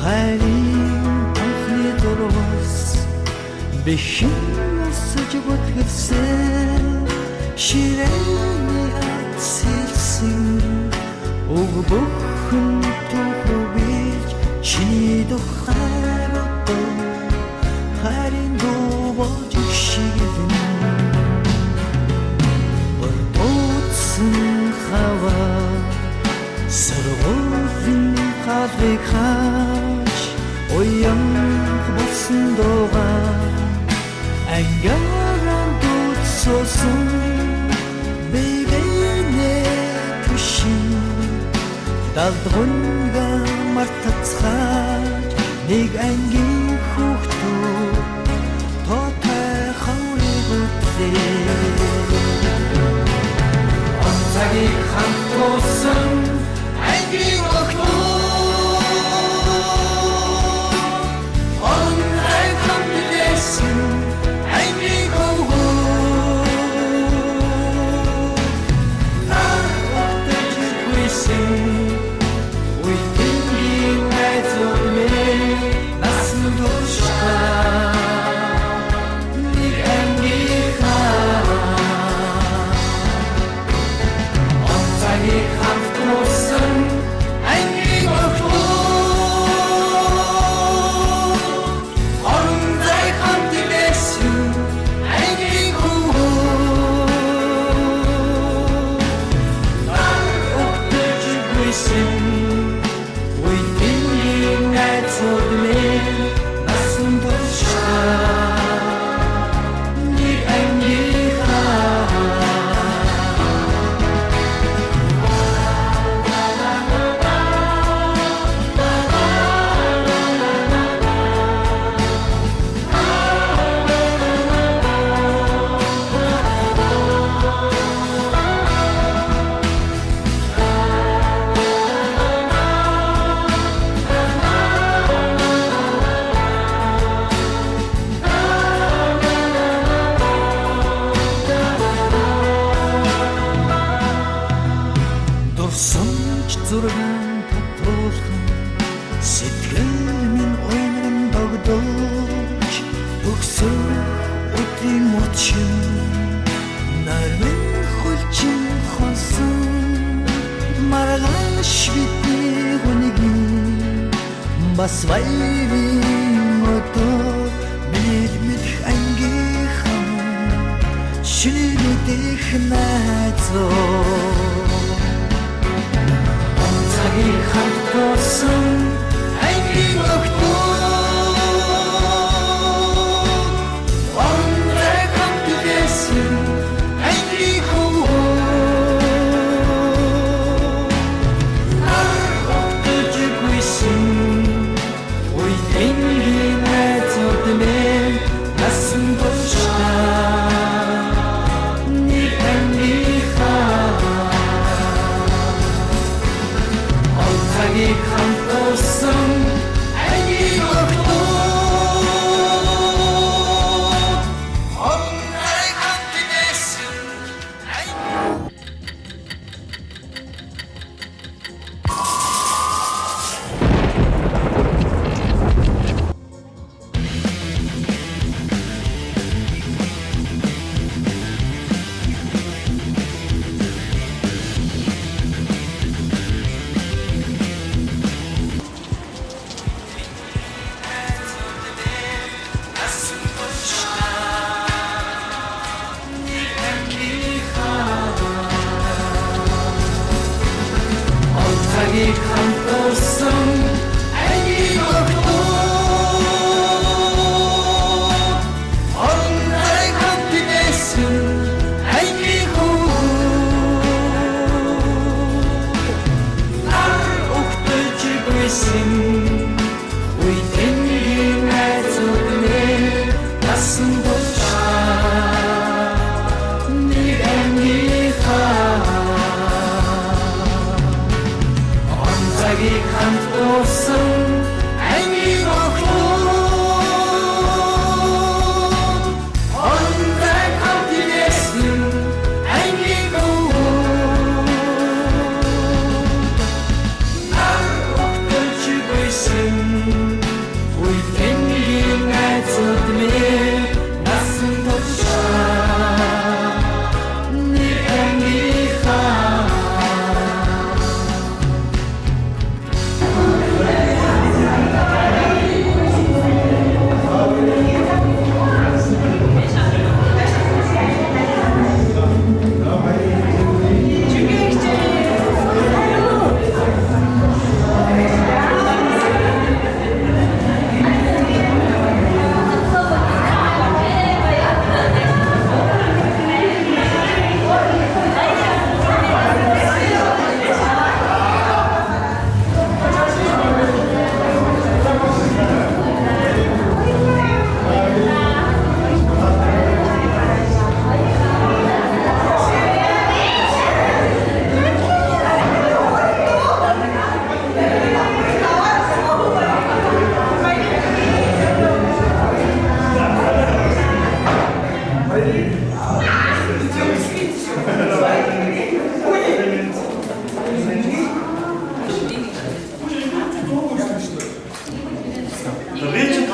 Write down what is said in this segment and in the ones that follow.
хайрын анхны дурвас бэхэн өсөж бүтгэрсэн ширээний атсэлсэн уг бүхэн тухубиж чиний тухай бодоо хайрын дуу болж шигэн өртөөцсөн хаваа сарвын хавыг хаач уян болсон дуугаа ангааран дуудсан бэвэнэ түшин далдгунга мартацхаач нэг ангийн хүүхдүүд тоотой хаврыг үтлээ онцагийг хамт туусан ангийн охтууд онцай хамт лээсэн ангийн хөвгүүд таатаж гүйсэн уйдгийн найзууд минь насан туршаа нэг ангийнхаа онцагийг хамт туусан ангийн охтууд онцай хамт лээсэн ангийн хөвгүүд таатаж гүйсэн уйдгийн найзууд минь насан туршаа нэг ангийнхаа дурсамж зургаан татуулхан сэтгэл минь уйнан догдож төгсөх өдрийн мөчн нарвин хөлчин хонсон маргааш бидний хүнгийн бас вайвын өдөр мэдмэх ангийнхан шинэлдэх найзуу онцагийг хамт туусан ангийн охтууд онцай хамт лээсэн ангийн хөвгүүд таатаж гүйсэн уйдгийн найзууд минь насан туршаа нэг ангийнхаа онцагийг хамт туусан ангийн охтууд онцай хамт лээсэн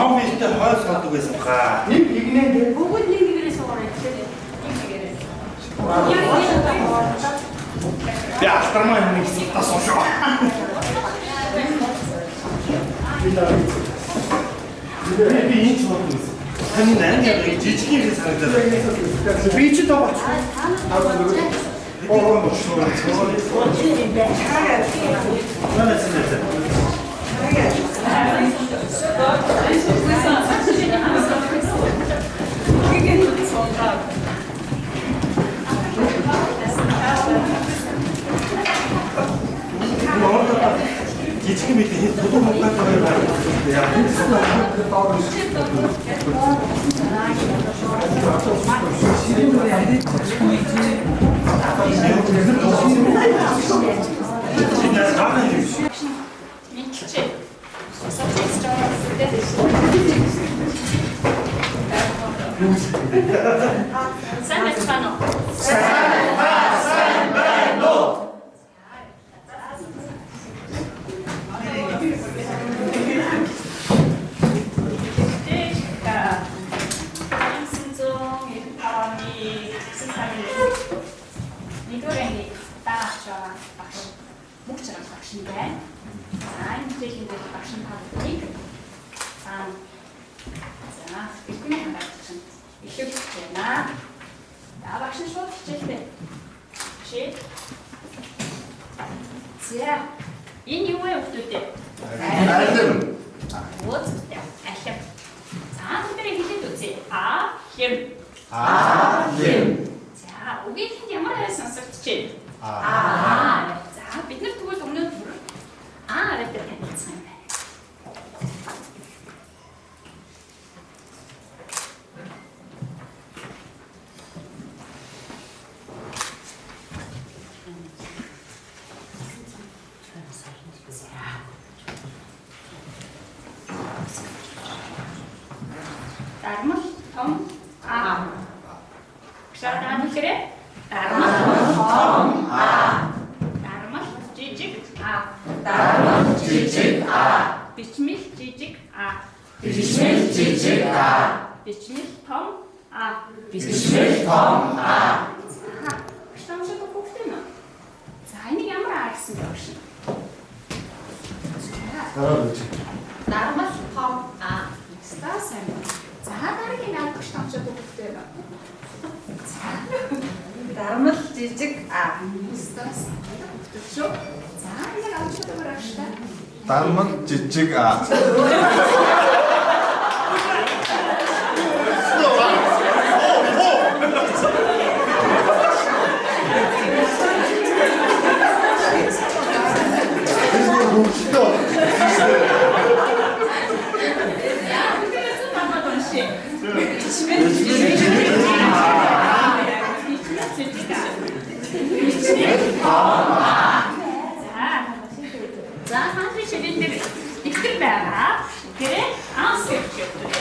Монголтэй хойд сонсдог байсан хаа. Бүгд нэг нэгээрээ суугаад байдаг. Нэг нэгээрээ. Би алтармаа юм гэсэн тас уушаа. Би энэ ч бодсон байсан. Таны нангаар жижиг юм санагдаад байна. Би ч доо бач. Oo болчихсон. Жижиг мэт хэд тулуун мөнгөтэй байна. Энэ юу вэ хүүхдүүдээ? Алим. Ууцтай. Алим. За бүгдээ хэлээд үзье. Хим. Хим. За үгийн хэд ямар хай сонсогдож Аа. байна? За бид нар тэгвэл өнөөдөр арайтай танилцсан юм байна. Дармал том Шаардаад хэлээрэй. Дармал том Дармал жижиг Дармал жижиг Бичмэл жижиг Бичмэл жижиг Бичмэл том Бичмэл том Штамшиг бүгдээ нэ. За энийг ямар гэсэн бэ гэж. Дармал том Стасан. За дараагийн наадах штамшиг бүгдээ нэ. Дармал жижиг Стасан. Шүү. За яг авчдаг гарагш та. Дармал жижиг За хааны ширэн дээр ихтер байгаа. Тэрэ анс гэж өгдөг.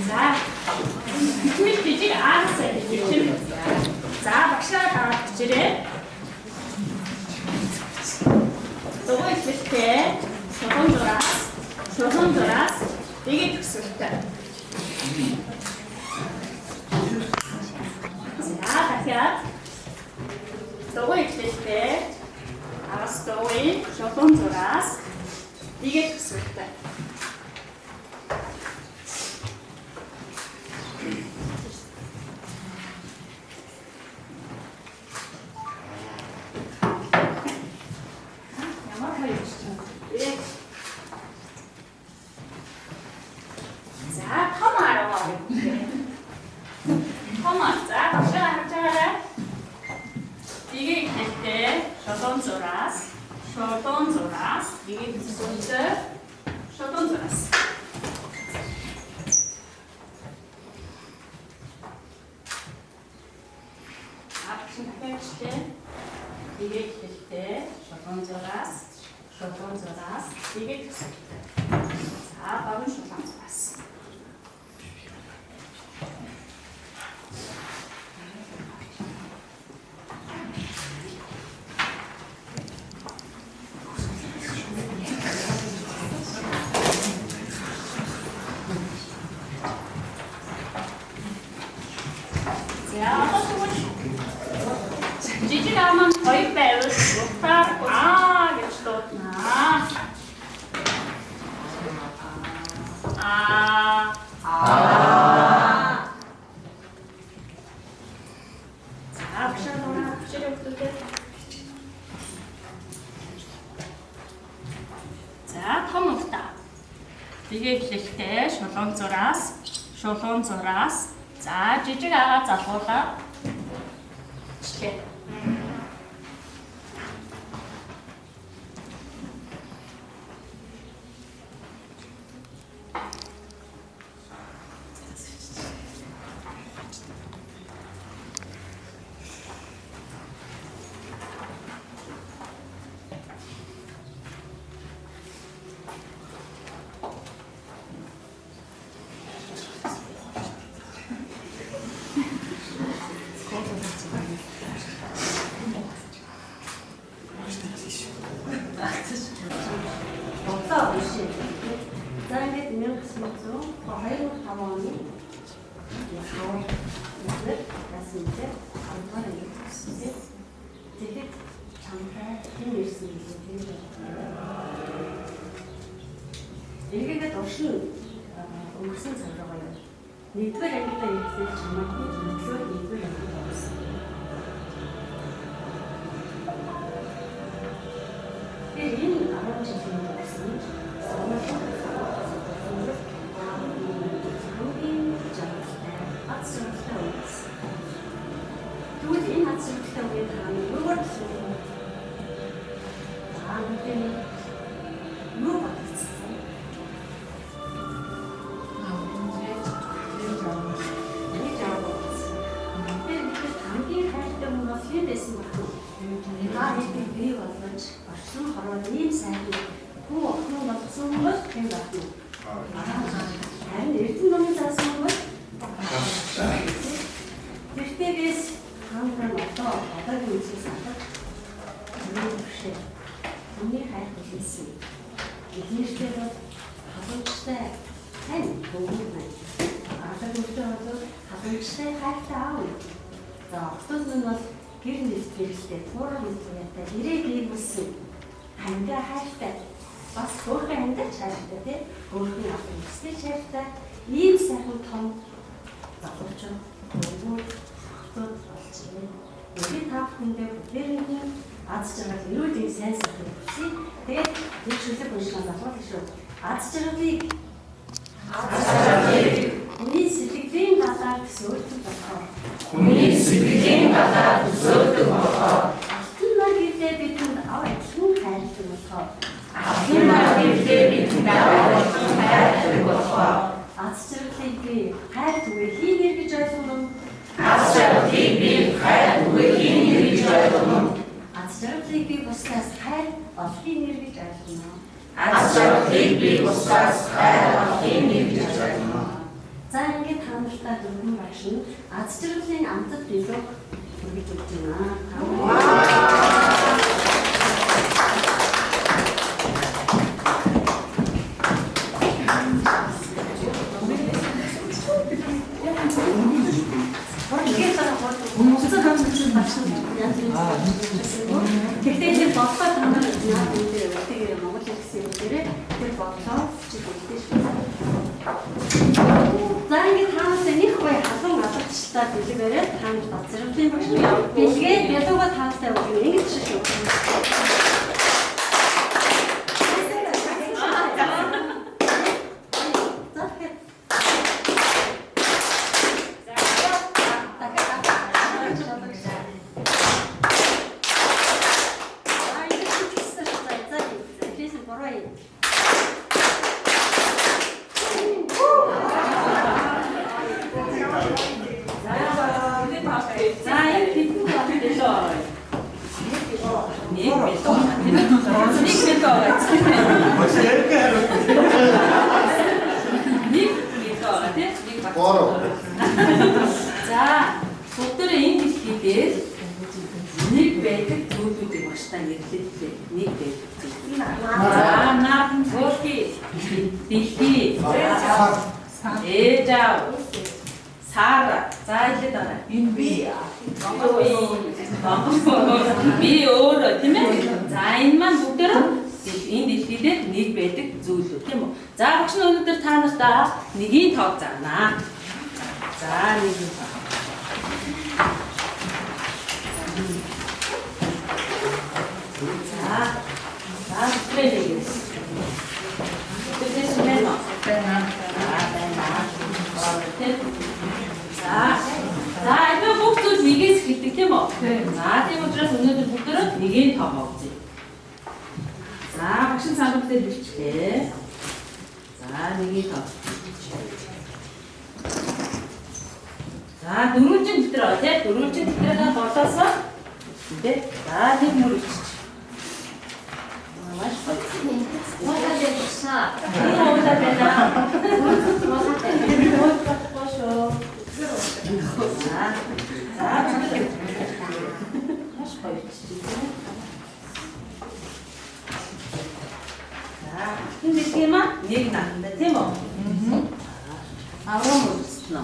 За. Ихмэл жижиг анс гэж өгдөг. За багшаа таваад чирээ. Зовой ихтэй шулуун зураас тэгээд төсөлтэй. За дахиад Зовой ихтэй араас зовой шулуун зураас тэгээд төсөлтэй. Шолон зураас тэгээд сүнсээ шолон зураас. Ахын дахиадчтэй тэгээд хэлтэй шолон зураас тэгээд сүнсээ. За багын шолон зураас. Хоёр байвал гутаар гэж дуудана. За багшаа манай хүчээр өгдөгтэй. За том утаа. Тэгээ хэлэхдээ шулуун зураас за жижиг агаа залгуулаа. Чиглээ. За ингээд 1925 оны яхаа настай хамтараа ирсэн. Тэгээд чамтай энэ ирсэн гэдэг. Эргээд оршин өнгөрсөн цаг байгаа юм. Нэгдүгээр ангидаа ирсэн чамайг зөвлөөр нэгдүгээр ангид орсон. Тэгээд энэ 10 жилийн турсан бас хөөрхөн амьдарч хайртай тийм хөөрхөн авах хүсэж хайртай ийм сайхан том залууч өгөөд хотод болж байна. Энийг таахтандээ бүгдээрээ аз жаргал эрүүл сайн сайхан хүсье. Тэгээд тэр шүлэг уншнаа залгуулах шүү. Аз жаргалыг хүний сэтгэлийн гадаад төсөөлдөг болохоор хүний сэтгэлийн гадаад төсөөлдөг болохоор алтан нар гэлээ бидэнд аваа ихэн хайртай болохоор алтан нар гэлээ бидэнд аваа ихэн хайртай болохоор аз жаргалыг би хайр түгээ хийнэ гэж ойлгоно. Аз жаргалыг би хайр түгээ хийнэ гэж ойлгоно. Аз жаргалыг би бусдаас хайр олохын гэж ойлгоно. Аз жаргалыг би бусдаас хайр олохын гэж ойлгоно. За ингээд та нартай дөрвөн багш нь аз жаргалын амтд билүү хүргэж өгч байна. Гэхдээ энэ бодлоо та нар яагаад энэ Монгол хэлсэн юм дээр тэр бодлоо чи хэлдэг шүү. За ингээд таамаг нэг гоё халуун алгачтай дэлгээрээ таамаг бацралын багш бэлгээд ядууга таамагтай үг ингэж шүү. За, бүгдээ энэ дэлхийдээ нэг байдаг зүйлүүдийг багштай нэрлэлээ. Нэг байдаг. За, наадам зөөлхий, дэлхий, ээжав, сар, за илээд байгаа. Энэ би. Би өөрөө тийм ээ. За энэ маань бүгдээрээ энэ дэлхийд нэг байдаг зүйлүүд тийм үү. За багш нь өнөөдөр та нартай нэгийн тоог заана. За нэгийн тоог. За хэлээ. Тэс мэнэ. За энэ бүх зүйл нэгээс эхэлдэг тийм үү? За тийм учраас өнөөдөр бүгдээрээ нэгийн тоогоо үзье. За багш санамжтай хэлчихлээ. За нэгийн тоог. За дөрвөлжин дотор тий дөрвөлжин дотороо болоосоо тий. За нэг мөр иччих. Маш гоё. Муулаа дэвшаа. Энэ уулаа байна. Маш гоё иччих. За энэ гэмаа нэг наанда тийм үү? Аваа мөрснө.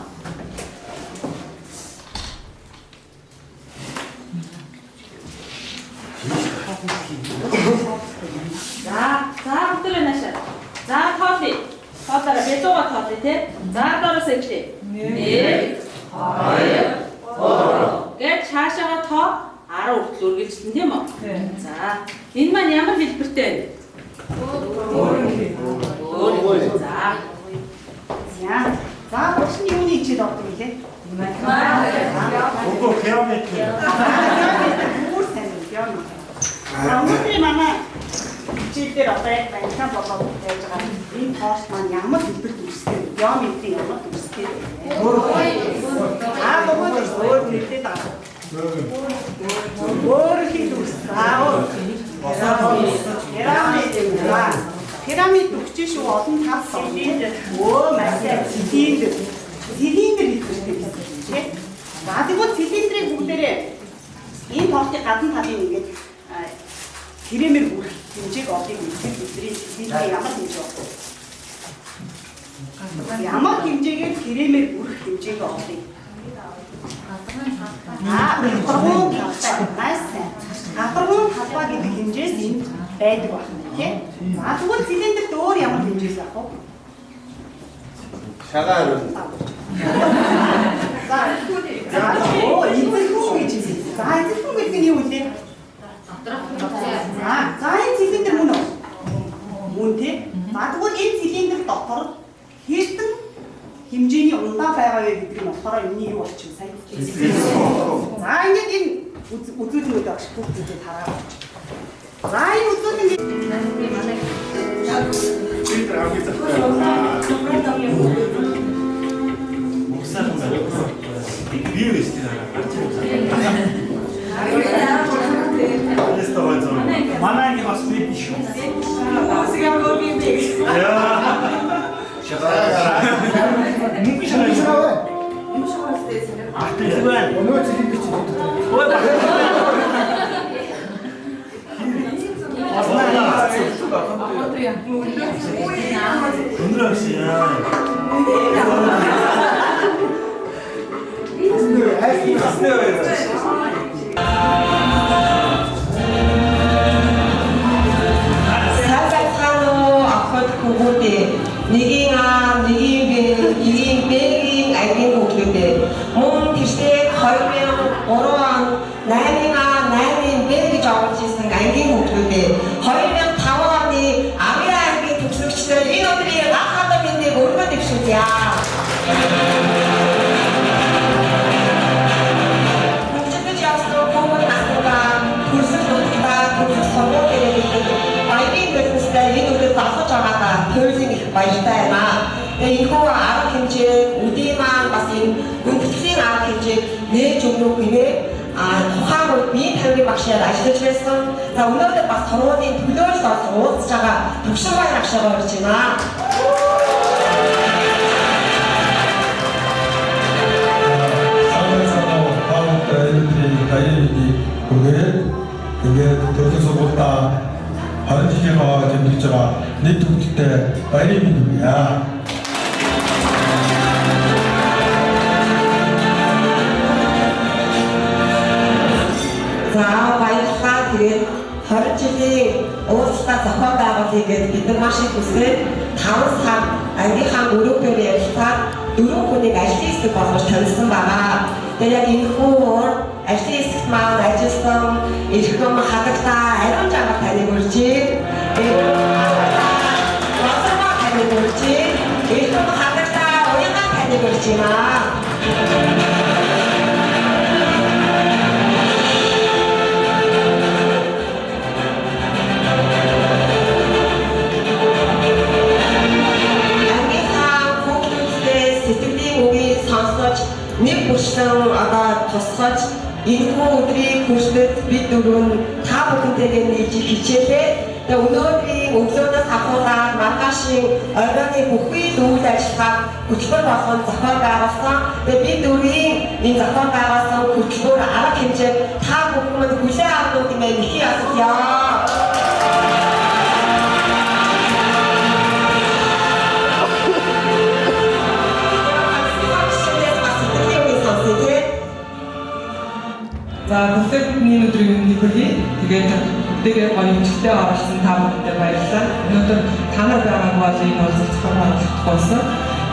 За бүгдээ наашаа. За тоолъё. Тоолоороо би 100-а тоолъё тий. За доороос эхлэе. 1 2 3 гэж цаашаага тоо 10 хүртэл үргэлжлэн тийм үү? За энэ маань ямар хэлбэртэй вэ? За багшны юуны ичээд авдаг лээ. Уг геометри. Бүр сайн юм. Өнөөдөр манай хичээлдэр одоо яг банкан болоод байж байгаа энэ тоос маань ямар хэлбэрт үүсдэг вэ? Геометри ямар үүсдэг вэ? Нөгөө өөр хэлээд байгаа. Өөр хэл үүсдэг. Пирамид өгч шүү олон тал цилиндр. Масаа цилиндр. Цилиндр хэлбэртэй тийм. За тэгвэл цилиндрийг бүгдээрээ энэ тоолтын гадна талын ингээд гэрэмэр бүрх хэмжээг олыг үзэх бидний цилиндрийн ямар хэмжээ болов? Ямар хэмжээгээр гэрэмэр бүрх хэмжээг олыг? Гадаргуун талбай гэдэг хэмжээс энд байдаг байна тийм. За тэгвэл цилиндрт өөр ямар хэмжээс байх вэ? Шагаар. За эзэлхүү гэж хэлсэн. За эзэлхүү гэдэг нь юу вэ? За энэ цилиндр мөн үү? Мөн тийм. За тэгвэл энэ цилиндр дотор хэдэн хэмжээний ундаа байгаа вэ гэдэг нь болохоор энэ юу болчих вэ? За ингээд энэ үзүүлэлтүүд багш бүх зүйлийг хараад байна. За энэ үзүүлэлт Манай бас бид шүү. сега мөргийн бий. Мөнгө шараа. Ахтайван. Өнөө цэлэн бич. нэгийн бэгийн айдын хүүхдүүдээ мөн тэрсээ 2003 он 8 бэ гэж оруулж ирсэн ангийн хүүхдүүдээ 2005 оны Амиа ангийн төгсөгчдөө энэ өдрийн ахадаа мэндийг өргөд дэвшүүлье. Хүүхдүүд ястаа комод насгаа курсд дутаа курс сонгоод айдын бизнестэй энэ өдөр багсаж байгаадаа төрлийн их баяртай байна. Энэ хөө арга хэмжээ үдийн маань бас энэ гүнзгийн арга хэмжээ нээж өгөх нэмээ тухайн үед бие тавигийн багшаар ажиллаж байсан. За өнөөдөр бас сургуулийн төлөөлөл болсон уулзж байгаа төвшин баяр агшаа орж байна. Тэгээд төрийн сургуультай 20 жилийн хаваа тэмдэглэж байгаа нийт төвчтэй баярын мэнд хүргье. За баярлалаа. Тэгээд 20 жилийн уулзалтаа зохион байгуулъя гэдэг бид нар маш их хүсээд 5 сар ангийнхаа өрөөгөөр ярилцаад 4 хүнийг ажлын хэсэг болгож танилцсан байгаа. Тэгээд яг энэ хүн ажлын хэсэгт маань ажилласан эрхэм хадагтаа ариун жаргал таныг урьжээ. Таныг урьжээ. Эрхэм хадагтаа уянган таныг урьжээ. Нэг бүрсэн одоо тусгаж энэхүү өдрийг хүртэл бид дөрөв та бүхэнтэйгээ нийлж хичээлээ. Тэгээ өнөөдрийн өглөөнөөс ахуулаад маргаашийн оройны бүхий үйл ажиллагааг хөтөлбөр болгон зохион байгуулсан. Тэгээ бид дөрвийн энэ зохион байгуулсан хөтөлбөр арга хэмжээ та бүхэнд хүлээн авах гэмээр нэхий асуулъя. За бүтээгдэхүүний өдрийн өмнө хүргэе. Тэгээд бүгдээрээ гоё хэмжээтэй оролцсон та бүхэндээ баярлалаа. Өнөөдөр та нар байгаа бол энэ уулзалт зохион байгуулалт болсон.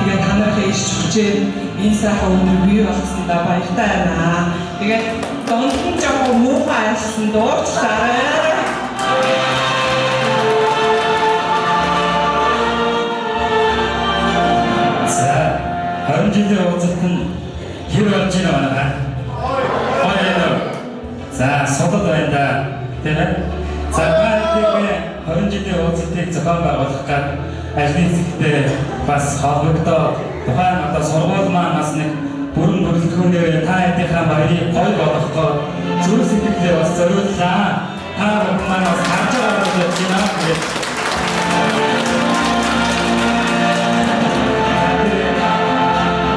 Тэгээд та нарын иш хүчээр энэ сайхан өдрийг бий болгосондоо баяртай байна. Тэгээд донхон жоохон муухай ажилласан дуурчлаарай. За 20 жилийн уулзалт нь хэр болж байна? За содод байна да. Тийм ээ. За баяртай 20 жилийн уулзалтыг зохион байгуулах гад ажлын хэсэгтээ бас холбогдоод тухайн одоо сургууль маань бас нэг бүрэн бүрэлдэхүүнээр та хэдийнхээ баярыг гоё болгохоо зүрх сэтгэлээ бас зориуллаа. Та бүхэн маань бас харж байгаа гэж байна.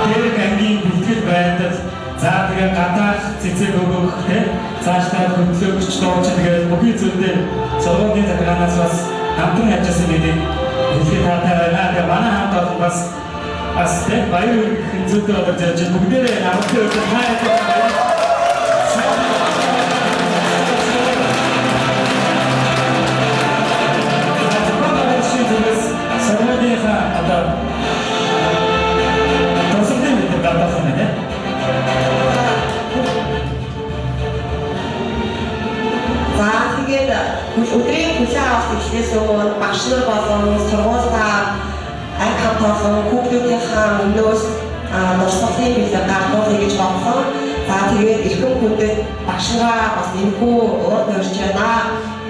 Тэр гэнгийн бүтгэл байдал за тэгээ гадаах цэцэг өгөх те цаашдаа хөтлөгч дууч тэгээд бүхий зүйлээр сургуулийн захиранаас бас хамтран ажилласан гэдэг хэлхий таатай байна. Тэгээ манай хамт олон бас те баяр хүргэх зүйтэй болж яаж бүгдээрээ намтай өдөр хайрлаа. Сарвадиха одоо тосолтой гэдэг гадаах юм те. За тэгээд өдрийн хүлээн авах гэхээс өмнө багш нар болон сургуулиудаа анги хамт олон хүүхдүүдийнхээ өмнөөс дурсгалын бэлэг гардуулъя гэж бодсон. За тэгээд эрхэм хүндэд багшгаа бас энэхүү урд өрж байна.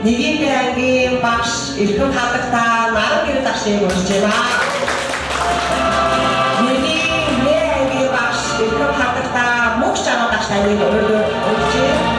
Нэгэнтээ ангийн багш эрхэм хадагтаа наран гэрэл багшийг урьж байна. Нэгэнтээ ангийн багш эрхэм хадагтаа мөнх чанар багш таныг урьж байна.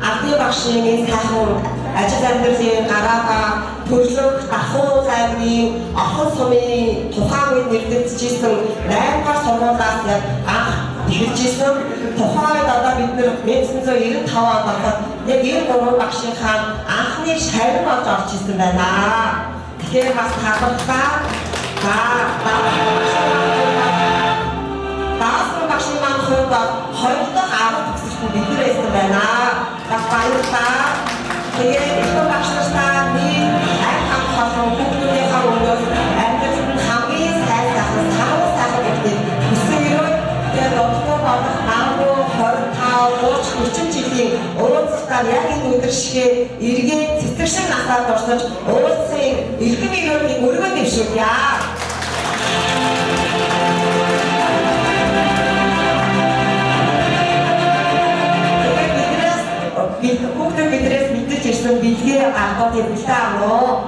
Ардын багшийн сайхан ажил амьдралын гараага төрлөх дахуун аймгийн орхон сумын тухайн үед нэрлэгдчихсэн 8-р сургуулиас яг анх эхэлжсэн. Тухайн үед одоо бид нэр 1995 онд ороход яг 93 багшийнхаа анхны шавь болж орж ирсэн байна. Тэгэхээр бас таалагдаа. Даасан багшийн маань хувьд 2 дахь авах гэсэн бид нар байсан байна. Бас баярлалаа. Тэгээд ихэнх багш нартаа нэг анги хамт болсон хүүхдүүдийнхээ өмнөөс амьдралд хамгийн сайхан гэдэг хүсээгээрээ тэгээд доктор болох наадуу 25 30 жилийн уулзалтаар яг энэ өдөр шигээ эргээд цэцэршин насаад орсож уулзсан эрхэм ирээдүйг өргөн дэвшүүлье. Хүүхдүүд бидрээс мэдэрч ирсэн бэлгээ ардуудыг хүлээн авах.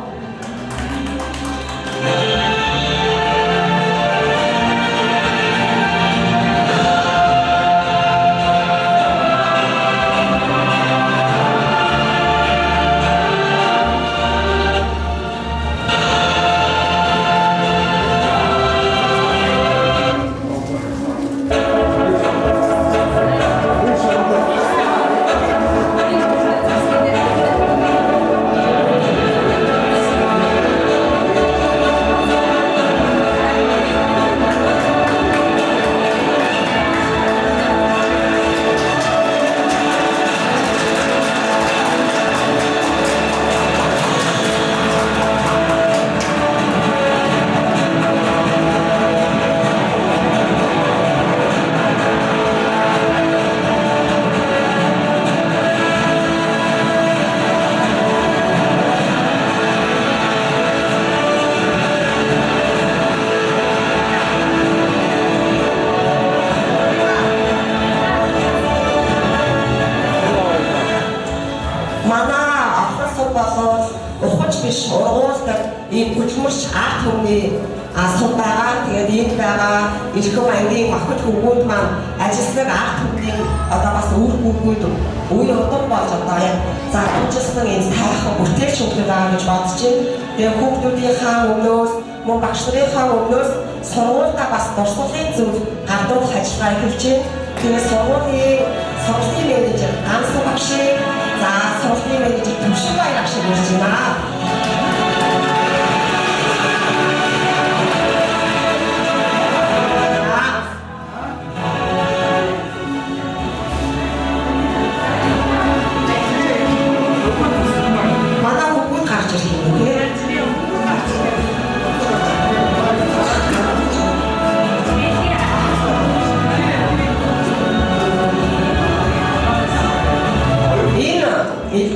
манай авах суд болоод ухаж биш ургуулдаг ийм хөдөлмөрч арт хүмүүний суд байгаа. Тэгээд энд байгаа Эрхэм аймгийн охид хөвгүүд маань ажилладаг арт хүмүүний одоо бас үр хөвгүүд үе удам болж одоо яг зарчилсан энэ сайхан бүтээгч хөвгүүд байгаа гэж бодож байна. Тэгээд хүүхдүүдийнхээ өмнөөс мөн багш нарын өмнөөс сургуультай бас дурсгалын зөв гадуур ажиллагаа эхэлж байна. Тэгээд сургуулийн сургуулийн менежер Гансан багшийн за сургуулийн менежер Төвшин баяр агшиг ирж байна. Манай хүүхд гарч ирэх юм тийм.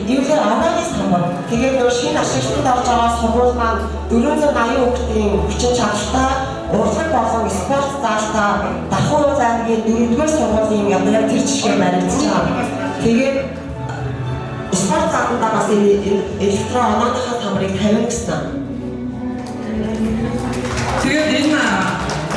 Юугаар анализ хамаар тэгээд нөө шинэ ашиглалтанд орж байгаа сургууль маань 480 хүүхдийн хүчин чадалтай урлаг болон спорт заалтаа Давхар аймгийн 4-р сургуулийн одоо яг тэр жишээ баримтж байгаа. Тэгээд спорт заалтаа бас электрон онооныхаа хамрыг тавина гэсэн. Тэгээд энэ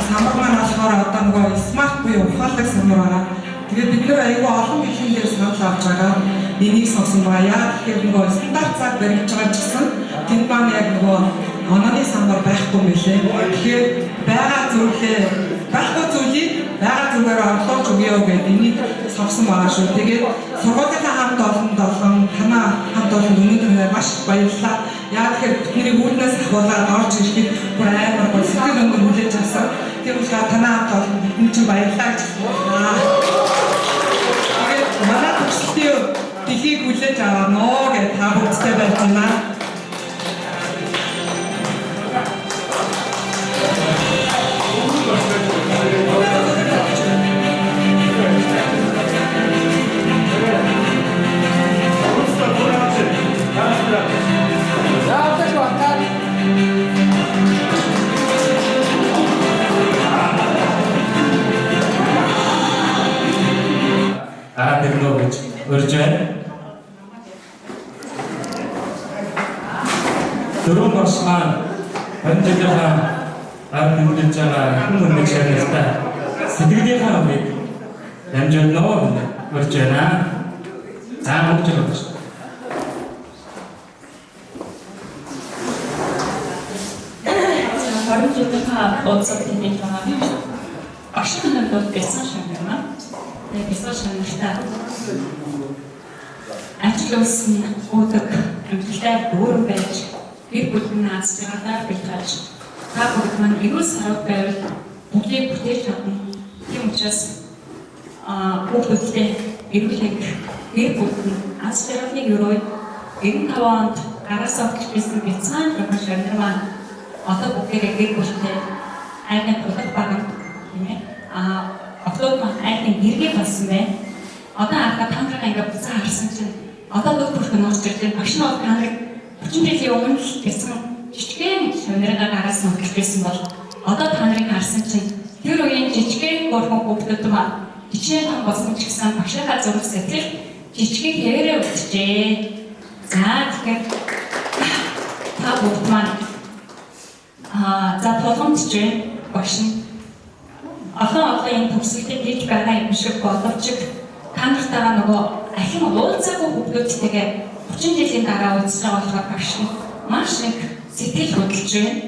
самбар маань болохоор одоо нөгөө смарт буюу ухаалаг самбар байна. Тэгээд бид нэр аягүй олон бэлэн дээр санал авч байгаа. Энийг сонсон байгаа. Яг тэгэхээр нөгөө стандарт цаг баримтж байгаа ч гэсэн тэнд маань яг нөгөө онооны самбар байхгүй мөлий. Тэгэхээр байгаа зүйлийг байгаа зүгээр орлуулж өгье гэдэг энийг сонсон байгаа шүү. Тэгээд сургуулийнхаа хамт олонд танаа хамт олон өнөөдөр маш их баярлалаа. Яг тэгэхээр бидний үүднээс ахуулаад орж ирэхэд бүр амар гол сэтгэл өндөр хүлээж авсан. Тэр учраас танаа хамт олон бидний чинь баярлалаа гэж манай төсөлтийн дэлхийг хүлээж аваа гэж та бүхэнд байж байна. Тэрнөөж өрж байна. Дөрөв багш маань өнөөдрийнхаа ард хэмжиж байгаа хүмүүний шаардлага сэтгэлийнхаа өмнө дамжуулнаа өрж байна. За мөн ч байна. Орчуулгын онцлогын хэлбэр юм. Ашигнаа бол гэсэн шагнаа. Гэсэн шагнаа. Ажлуулсан удаг амжилттай дүүрэн байж гэр бүлийн наацтайгаар бэлтгаж та бүхэн маань эрүүл сайхан байвал бүгдийг бүтээж чадна. Тийм учраас хүүхдүүдтэй эрүүлэг гэр бүлийн аз жаргалыг өрөө 95 онд гараасаа өгсөн бяцхан профессор маань одоо бүгдээ гэр бүлтэй айны тулах багт тийм ээ октод маань айны гэргээ болсон байна. Одоо анхаа тандраа ингээд буцаа харсан чинь одоо бүх бүрхэн орж ирсэн багш нь тандрыг 30 жилийн өмнө гэсэн жижигхэн шавнараа гараас нь өгсөн бол одоо тандрыг харсан чинь тэр үеийн жижигхэн бүрхэн хүүхдүүд маань жижигхэн том болсон ч гэсэн багшийнхаа зураг сэтгэл жижигхэн хэрэг өгчээ. За тэгэхээр та бүгд маань за тулгамдж байна багш нь олон энэ төгсгөлтэй хийж байгаа юм шиг боловч та нартайгаа нөгөө ахин уулзаагүй хүүхдүүдтэйгээ 30 жилийн дараа уулзж байгаа болохоор багш нь маш их сэтгэл хөдлөж байна.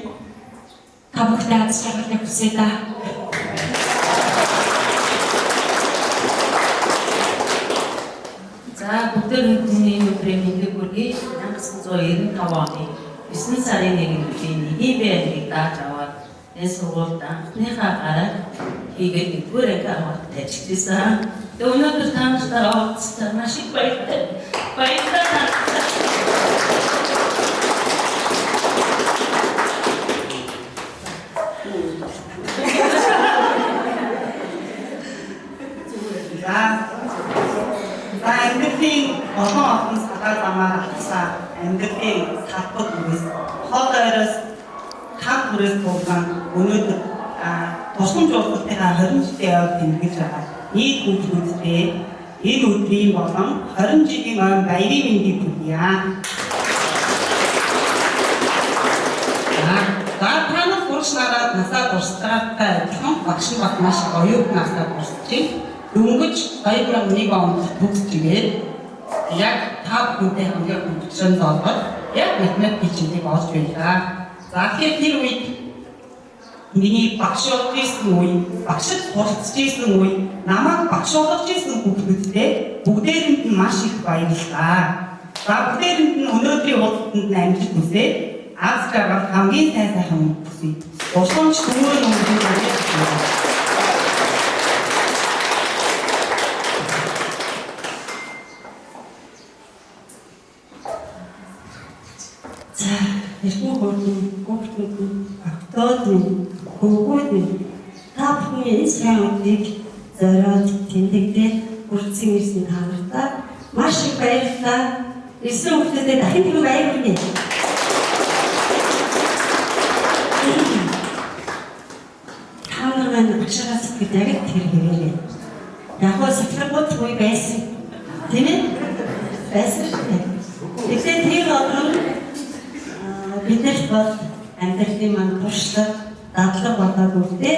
Та бүхэнд аз жаргалыг хүсье да. За бүгдээр бидний өдрийн мэндийг хүргэе. 1995 оны 9 сарын 1-нд нэгийн байрыг дааж аваад энэ сургуульд анхныхаа гараг хийгээд нэгдүгээр анги аваад ажилласан. Тэгээ өнөөдөр та нартай уулзсан маш их баяртай. Амьдралын олон сагаар замаар алхсан амьдралын салбар үгс хол ойроос тав бүрээс болон өнөөдөр туршин жуултынхаа 20 жилийн явд тэмдэглэж байгаа нийт хүүхдүүдтэй энэ өдрийн болон 20 жилийн ойн баярын мэндийг хүргье. За та нар урш нараад насаа дурсагтай адилхан багш бат маш оюут насаа дурсчих. Дөнгөж 2001 онд төгсчигээд яг та бүхэнтэй хамгийн хөвчрөн зоолгоод яг мэдмэд хичээлийг олж байлаа. За тэгэхээр тэр үед миний багш болж исэн үе, багшд суралцж исэн үе, намайг багш болгож исэн хүүхдүүдтэй бүгдээрэнд нь маш их баярлалаа. За бүгдээрэнд нь өнөөдрийн уулзалтанд амжилт хүсье. Аз жаргал хамгийн сайхан хүсье. Уламж түрүүн өнгөрсөн байна. За, эргэн хурдан хүүхдүүд автод хөвгүүд та бүхний сайн үдийг зориод тэмдэглээд хүрсэн ирсэн та нартай маш их баярлалаа. Ирсэн хүүхдүүдэд дахин тийм баяр хүргэе. Та нарыг багшаас гэдэг яг тэр хэрэгээ. Яг нь сахилгууд үе байсан. Тийм ээ? Байсан шүү дээ. Тэгэхээр тэр одоо бидэрт бол амьдралын маань туршлага, дадлага болоод үлдээ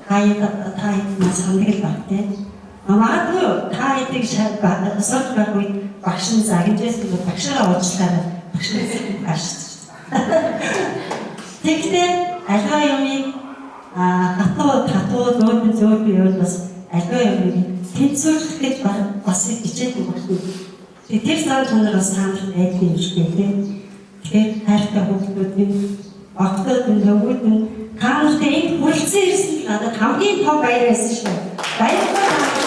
та нас хандгал багтай. Магадгүй та эдийг асууж байх үед багш нь загнажсэн бол багшаа уучлаарай. Багш нь тэгтээ аливаа юмыг хатуу зөөлөн юу бас аливаа юмыг тэнцвэрлэх гэж бас хичээдэг багш. Тэр сар чанар бас хаанч байдаг юм шиг тийм. Тэгэхээр хайртай хүүхдүүд октод нөгөөд нь та нартай энд хүрэлцэн ирсэн надад хамгийн том баяр байсан шүү. Баярлалаа.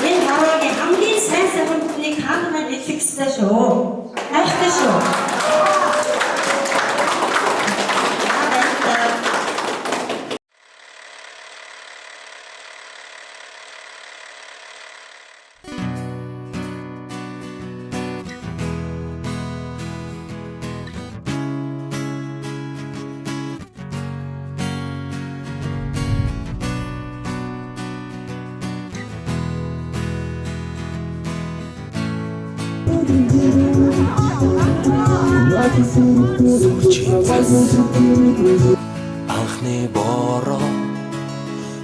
Энэ хараагийн хамгийн сайн хүннийг та нарт илэрхийлэх шүү. Хайртай шүү. Анхны бороо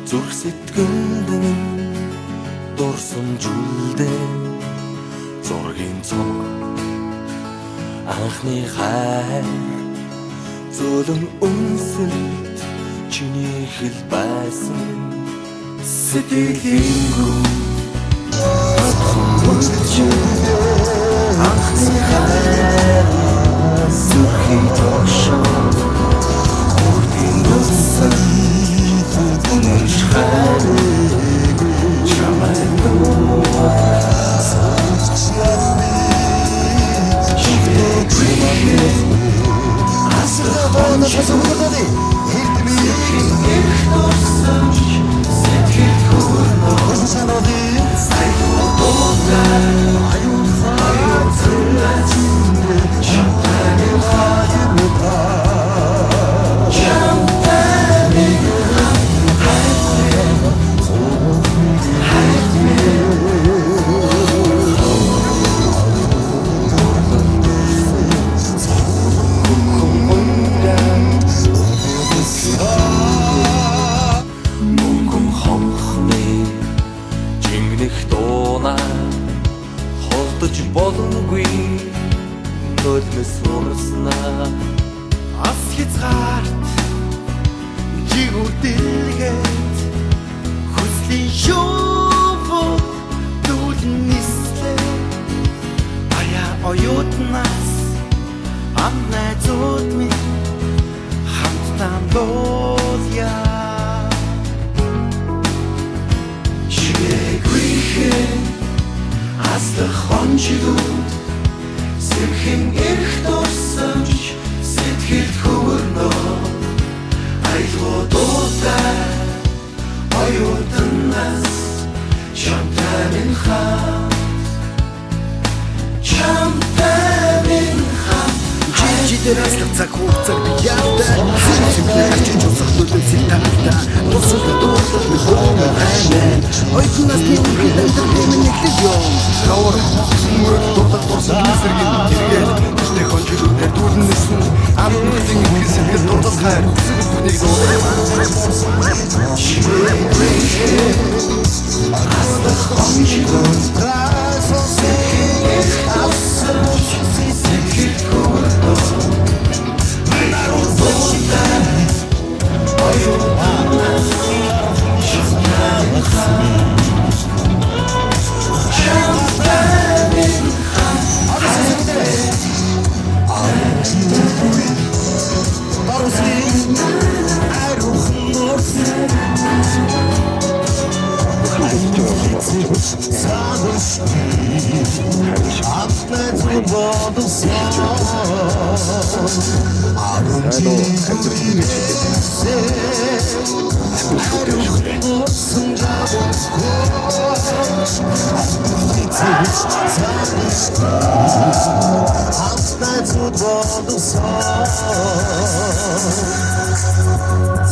зүрх сэтгэлд нь дурсамжуулдээ зургийн цог анхны хайр зөөлөн үнсэлт чиний хэл байсан сэтгэлийн гүн анхны хайр зүрхийн тошоо хүртийн нүсэн үнэш хайр чамай болонгүй нулимс урснаа ас хязгаарт жигүүдэлгээд хүслийн шоуфод дүүлэн нислээ аяа оюутнаас ам найзууд минь хамтдаа боолъя шигэгүйхэн аслах хонжигүүд сэмхэн эрх дурсамж сэтгэлд хөвөрнөө айлгуудтай оюутнаас чамтай минь хамт дээр аслах цаг хугацааг би яадаг Сэмхлээ арчиж усах төлөвсөй тагтаа Тусал дуурлах би бомбер аймэн Ойднаас нэг үгээр амьдрал минь нэглэж юм Хавар мөрөд дурдах тусан гисэргийн хэрэгэл Тэштэй хонжлуудаар дүүрнэсэн Ам нүхтийн гисэргэл дурдах хайр Хүсэлтнийг дуудах Аслах хонжлууд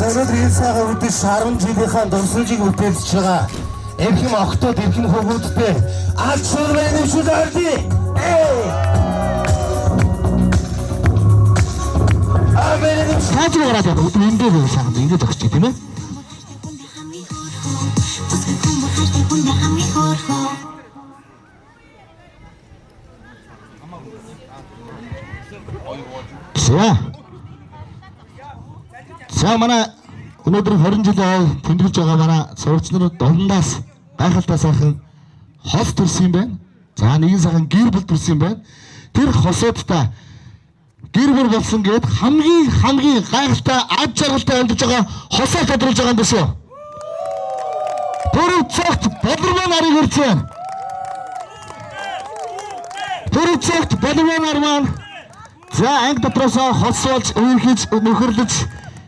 Өнөөдрийн цагаан үдээс 10 жилийнхаа дурсамжийг бүтээлж байгаа эрхэм охтууд, эрхэм хүүхдүүдтэй аль шуурмын нэмшүүл ордий. Саажиг гараад эндээ байх сайхан ингэж өгч тийм ээ. За манай өнөөдөр 20 жилийн тэмдэглэж байгаа манай сурагч нар дундаас гайхалтай сайхан хос төрсөн юм байна. За нэгэн сайхан гэр бүл төрсөн юм байна. Тэр хосуудтай гэр бүл болсон гээд хамгийн гайхалтай ад жаргалтай амьдарч байгаа хосоо тодруулж байгаа юм биш үү? Пүрэв цагт бодлогын нарыг ирж байна. Пүрэв цагт бодлогын нар маань за анги дотроосоо хос болж үерхэж нөхөрлөж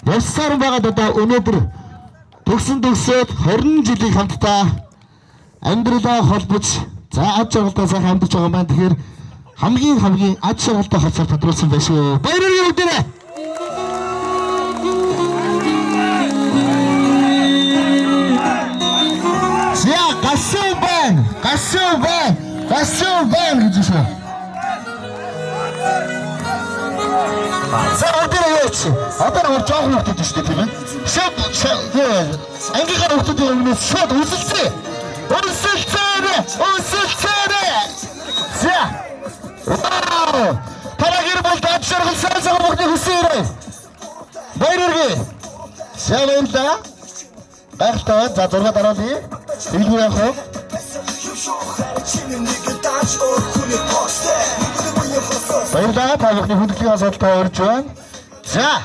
явсаар байгаад одоо өнөөдөр төгсөөд 20 жилийн хамтдаа амьдралаа холбож за ад жаргалтай сайхан амьдарч байгаа юм байна. Тэгэхээр хамгийн ад жаргалтай хосоор тодруулсан байх шүү. Баярлалаа бүгдээрээ. Я гасуу байна гэж шүү. За одоо нэг жоохон хөвгдөж шүү дээ тийм ээ. Ангийнхаа хөвгдөж өмнөөс шууд үсэлцээ. За. Тарагэр бол дад шаргал сайхан бүгд хүсээрэй. Баярлалаа. Шавэнда. Багтаа за зураг дараалъя. Хэлгүй яах вэ? Баярлалаа. Та бүхний хүндэтгэлийн асуудалтай урьж байна. За.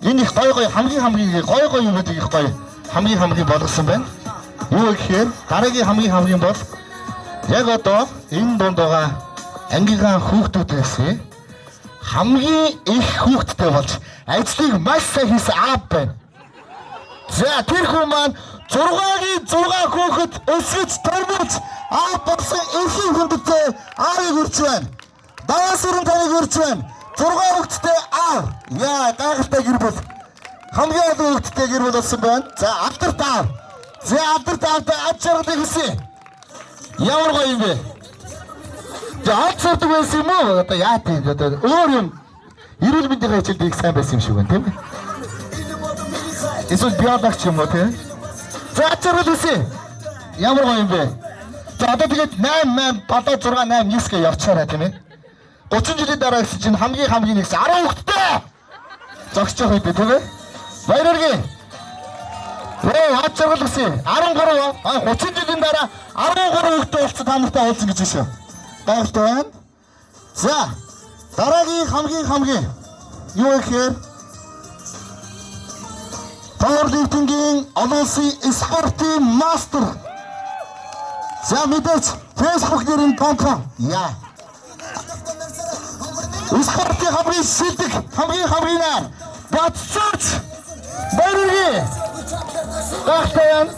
Энэ их гоё хамгийн гоё юм байдаг их гоё. Хамгийн болгосон байна. Юу гэхээр дараагийн хамгийн бол яг одоо энэ донд байгаа ангийнхаа хүүхдүүдээс хамгийн их хүүхдтэй болж ажлыг маш сайн хийсэн аав байна. За тэр хүн маань 6 хүүхэд өсгөж төрмөж аав болсон эрхийн хүндтэй аавыг урьж байна. Даваас өрн таныг урьж байна. 6 хүүхэдтэй аав. Яа гайхалтай гэр бүл. Хамгийн олон хүүхэдтэй гэр бүл болсон байна. За алдарт аав. За алдарт аавтай ад жаргалыг хүсье. Ямар гоё юм бэ? За ад жаргал байсан юм уу? Одоо яа тийм одоо өөр юм. Эрүүл мэндийн хичээлд их сайн байсан юм шиг байна тийм ээ. Эсвэл биологч юм уу тийм? За ад жаргал хүсье. Ямар гоё юм бэ? За одоо тэгээд 8 одоо 6 8 9 гэ явчаарай тийм ээ. 30 жилийн дараа гэсэн чинь хамгийн нэгс 10 хүүхэдтэй зогсож байгаа юм тийм ээ. Баярлалаа. Ад жаргал гэсэн 13 30 жилийн дараа 13 хүүхэдтэй болцсон та нартай уулзсан гэж байна шүү. Гайхалтай байна. За дараагийн хамгийн юу гэхээр Powerlifting-ийн олон улсын спортын мастер. За мэдээж Facebook-ийн компани. Яа. Спортын хамгийн шилдэг хамгийн нар бацаач баярлалаа. Гайхалтай.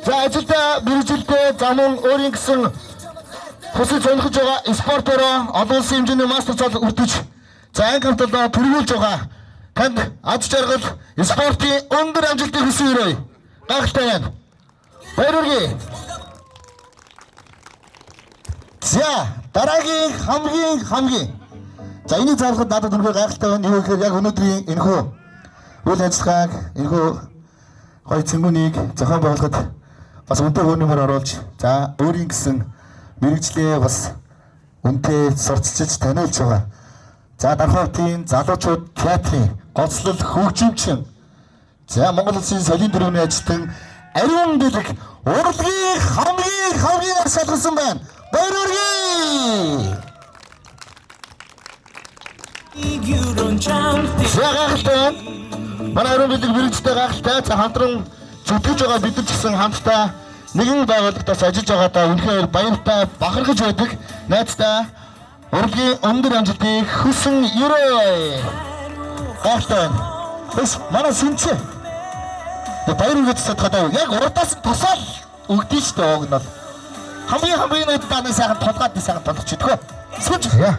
За ажилдаа мэргэжилдээ замун өөрийн гэсэн хүсэл сонирхож байгаа спортороо олон улсын хэмжээний мастер цол үрдэж За анги хамтдаа төрүүлж байгаа танд ад жаргал спортын өндөр амжилтыг хүсэн өрөө. Гайхалтай байна. Баяр хүргэе. За дараагийн хамгийн за энийг заалахад надад үнэхээр гайхалтай байна. Юу гэхээр яг өнөөдрийн энэхүү үйл ажиллагааг энэхүү гоё цэнгүүнийг зохион байгуулахад бас үнэтэй хөөрнөмөр оруулж за өөрийн гэсэн мэрэгчлээ бас үнэтэй сурталчилж таниулж байгаа. За Дархавтын залуучууд театрын гоцлол хөгжимчин за Монгол Улсын соёлын төрөмний ажилтан Ариун Дэлэг урлагийн хамгийн арсалгасан байна. Баяр хүргэе. Гайхалтай. Манай Ариун Дэлэг мэрэгчтэй гайхалтай. За хамтран зүтгэж байгаа бид нар ч гэсэн хамтдаа нэгэн байгууллагаас ажиллаж байгаадаа үнэхээр баяртай бахархаж байдаг. Найздаа урлагийн өндөр амжилтыг хүсэн өрөө. Гайхалтай. Бас манай сүнчээ. Баяр үргэлж садхадаа яг урдаас тосол өгдөө шүү дээ ог нь бол. Хамгийн надад сайхан толгойд сайхан толгоч идэггүй. Сүнч яа.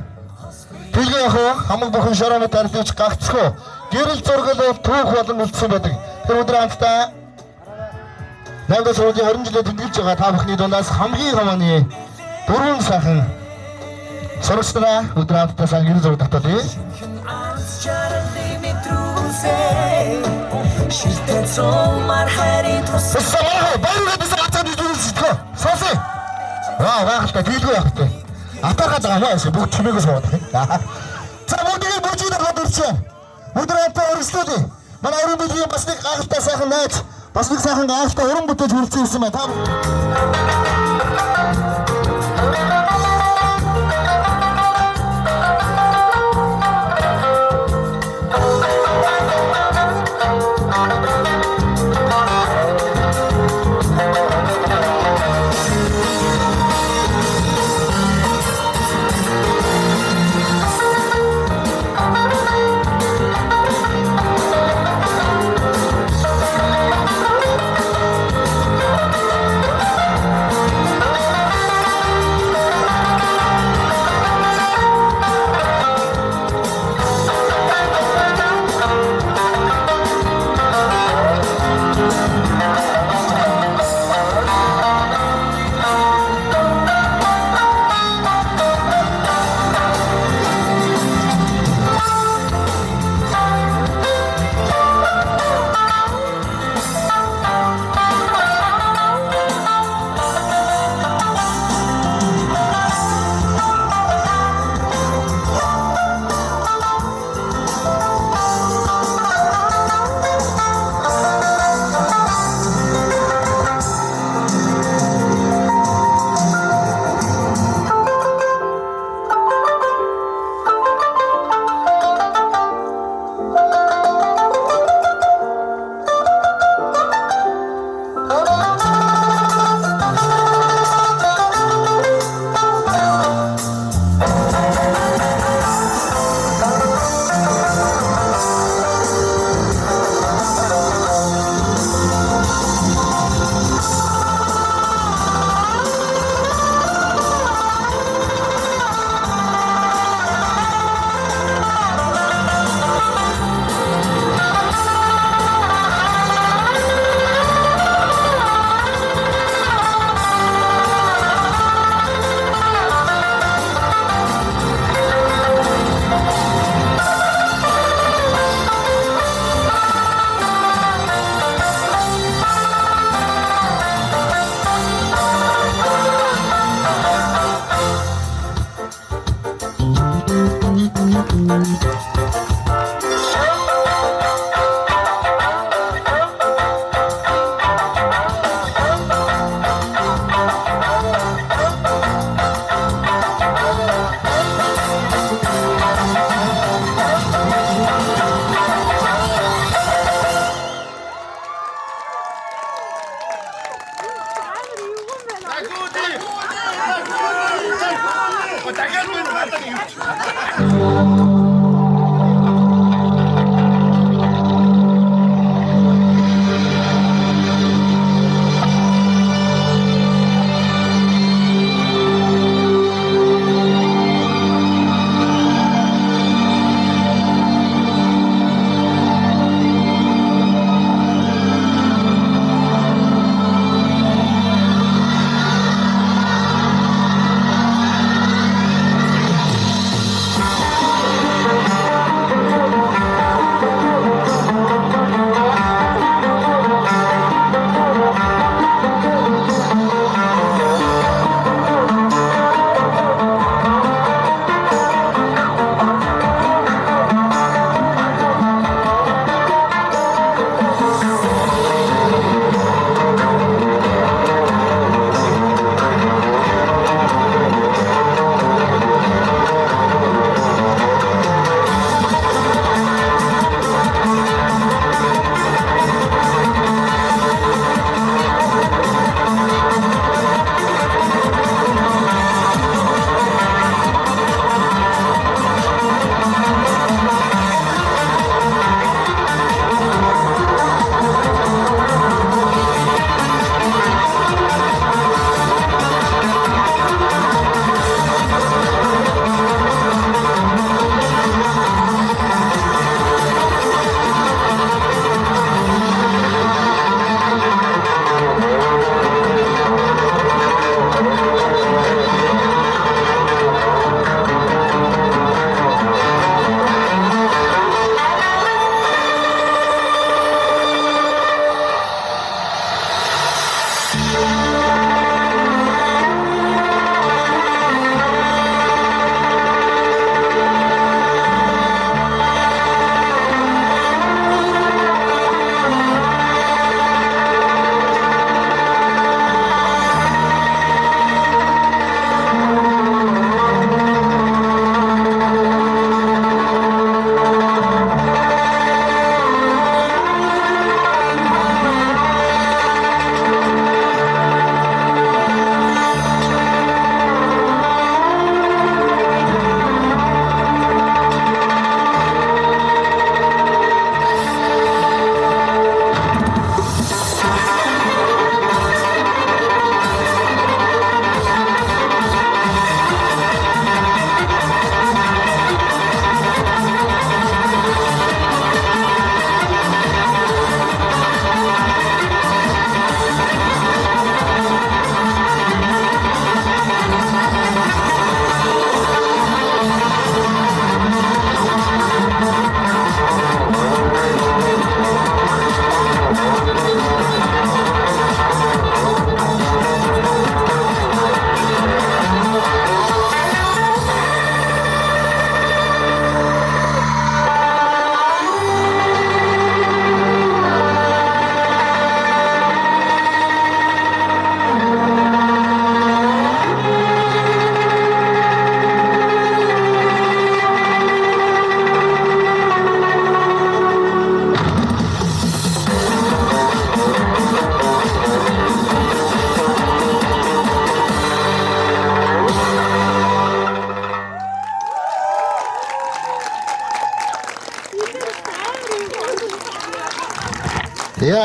Тэглээ яг хамаг бүхэн шороонод арилж гагцгүй. Гэрэл зургал бол түүх болон үлдсэн байдаг. Тэр өдөр хамтдаа 8 сарын 20 жилээр тэмдэглэж байгаа та бүхний дундаас хамгийн хамааны дөрвөн сайхан сурагчдаа өдөр хамтдаа сайн гэрэл зураг татуулъя. Гайхалтай дийлгүй явахтай. Атархаад байгаа маа эсвэл бүгд чимээгөө суугаад байна. За бүгдийг бүжиг дараад ирчихэ. Өдөр хамтдаа өргөслөе. Манай Ариун Дэлгийн бас нэг гайхалтай сайхан найз, бас нэг сайхан гайхалтай уран бүтээж хүрэлцэн ирсэн байна.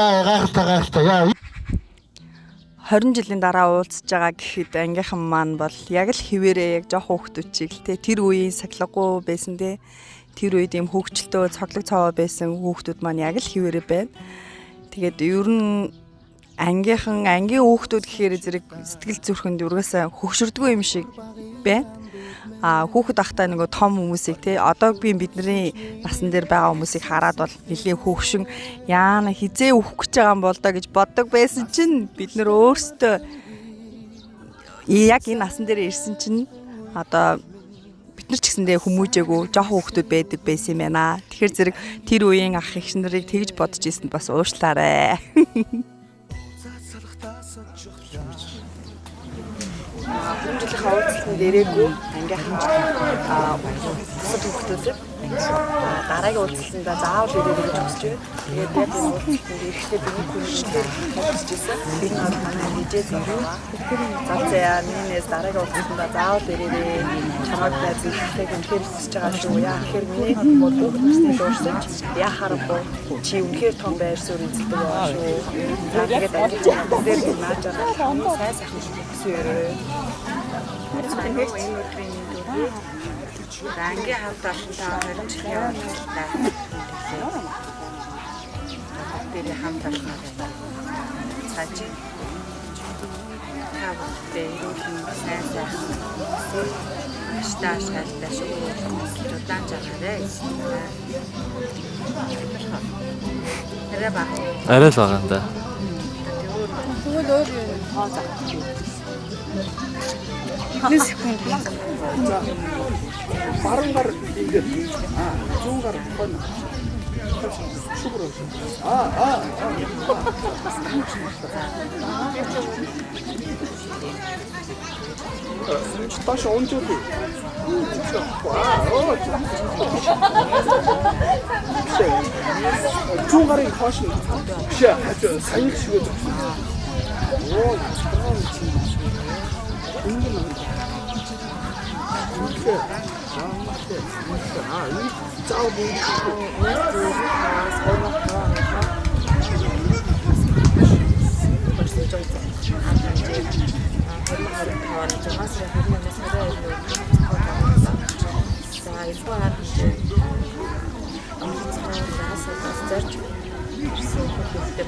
За гайхалтай яа. 20 жилийн дараа уулзж байгаа гэхэд ангийнхан маань бол яг л хിവэрээ яг жоох хүүхдүүд чиг л те тэр үеийн сахилгагүй байсан те тэр үед юм хөвгчлөлтөө цоглог цаваа байсан хүүхдүүд маань яг л хിവэрээ байна. Тэгээд ер нь ангийн хүүхдүүд гэхээр зэрэг сэтгэл зүрхэнд ургаасаа хөгшөрдгөө юм шиг байна. Хүүхэд ахтай нөгөө том хүмүүсийг те одоо би бидний насан дээр байгаа хүмүүсийг хараад бол нэлийн хөвгшин яана хизээ өөх гэж байгаа юм бол доо гэж боддог байсан чинь бид нар өөрсдөө яг энэ насан дээр ирсэн чинь одоо бид нар ч гэсэндээ хүмүүжээгүй жоох хүүхдүүд байдаг байсан юм байна. Тэгэхээр зэрэг тэр үеийн ах эгч нарыг тэгж бодож ирсэнд бас уушлаарай. Хэмжлэх хавцсан дээрээгүй ангийнхан бусад хүүхдүүд дараагийн уулзалтанда заавал ирээрэй гэж хүсэж байна. Тэгээд яг энэ уулзалтанд ирэхдээ бидний хүмүүст хавцж ирсэн. Би манай хижээ зургаа. За минийс дараагийн уулзалтанда заавал ирээрэй. Чамайг найз ихтэй үнэхээр хүсэж байгаа шүү. Яа тэгэхээр миний хүүхдүүдтэй дуурсаж яхаарахгүй чи үнэхээр том байр суурь эзэлдэг байгаа шүү. За тэгээд ангийнхан дээр нааж байгаа сайн сайхан хүсээрэй. Ангийн хамт олонтой 20 жилийн явдлаа. Тэр хамт олно. Цааш тавтай ирүүлэн сайн сайхан штааштай шүү. Удаан жагаарэ. Арай л байгаа юм да. Тэгвэл өөр хаазаа. Нэг секунд. Баруун гар ингээд зүүн гар хон. Шүгрөө. Таш онцгой. Зүүн гарын хоош нь. Биш сайн шиг үү. Оо,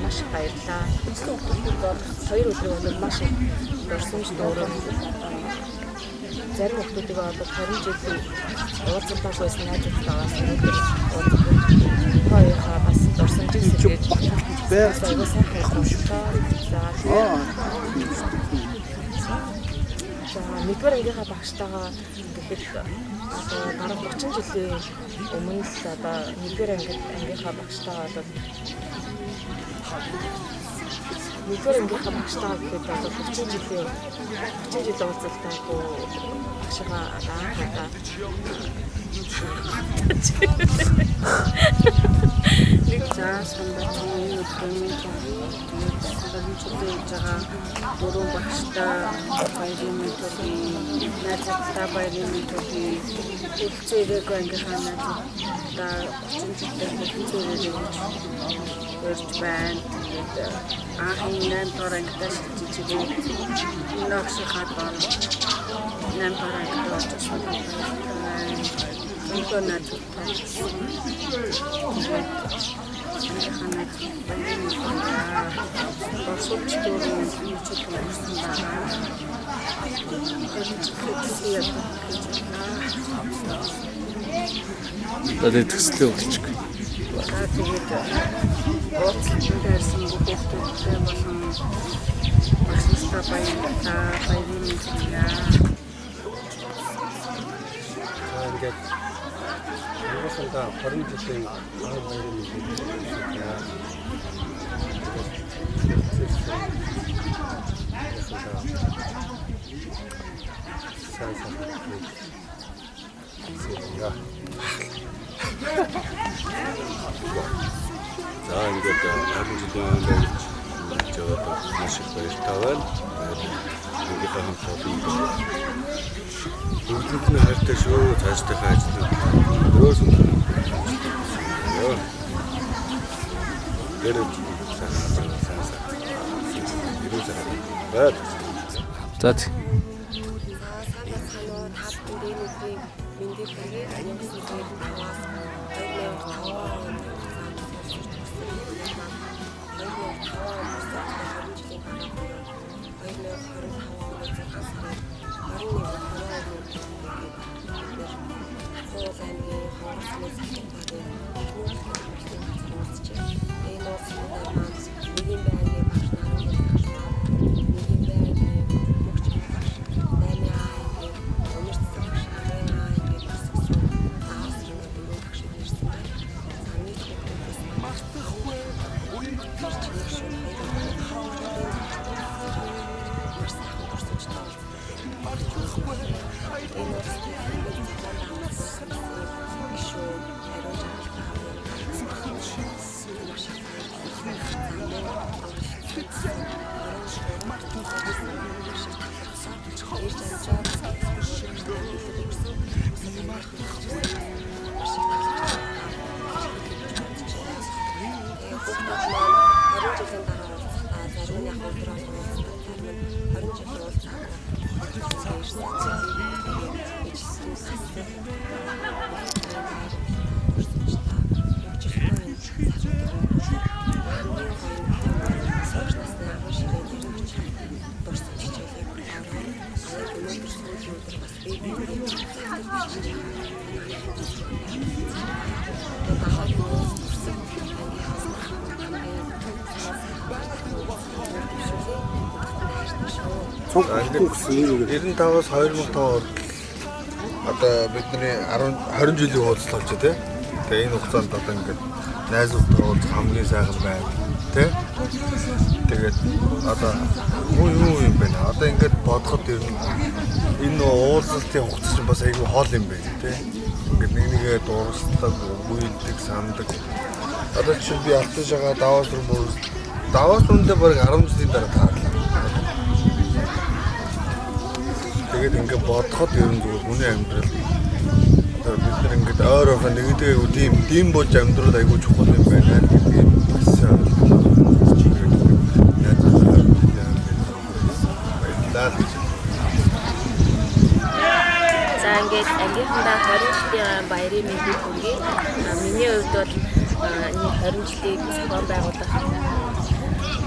маш баярлаа. Хоёр өдрийн өмнө маш дурсамж дуурай. Зарим хүмүүсийг одоо 20 жилийн уулзалтаас байсан найзуудтайгаас өнөөдөр хоёроо бас дурсамжийг сэргээж байгаад сайхан шүү. За нэгдүгээр ангийнхаа багштайгаа гэхэд одоо бараг 30 жилийн өмнө л одоо нэгдүгээр ангийнхаа багштайгаа бол нэгдүгээр ангийнхаа багштайгаа гэхэд одоо 30 жилийн уулзалтаагүй багшгаа даахаа нэг цаас хандсан өдрийн байгаа дөрөв багштай баярын мэндийг найзтай баярын мэндийг үлцээрэг ангийнхаа найзтай 30 жилийн өрч байна. Ахын 8 дугаар ангитай жижигэн ногш хатан 8 дугаар ангитай очсон байна. Интернет Тэгээд төслөө өгчих. Тэгээд уучлалт дээрсэн бүхэхтэй болон багштай баярын мэндийг ингээд юусаа 20 жилийн баярын мэндийг За ингээд 20 жилийн байж жоод маш их баяртай байна. Тэгээд хамт олон бүгд нь хайртай шүү. Цаашдаа ажиллах өрөөс өндөр. Гэрэж байд. За цог 95-аас 2005 одоо бидний 20 жилийн хуудас болж тий. Тэгээ энэ хугацаанд одоо ингээд найзуудтайгаа хамгийн сайхан байна тий. Тэгээд одоо юу юм бэ? Одоо ингээд бодоход ер нь энэ уулзалтын хугацаа чинь бас айгүй хоол юм байна тий. Ингээд нэгээ дууралдаг, үеэлдэг, сандаг. Одоо чи би автожгаа даваас руундээ бараг 10 жилийн дараа таарлаа. Тэгээд ингээд бодоход ер нь зүгээр хүний амьдрал бид нар ингээд ойроо нэгдээ тийм болж амьдрал айгүй чухал юм байна гэдэг юм бас за ингээд ангийнхандаа 20 жилийн баярын мэндийг хүргэе. Миний хувьд бол энэ 20 жилийг зохион байгуулах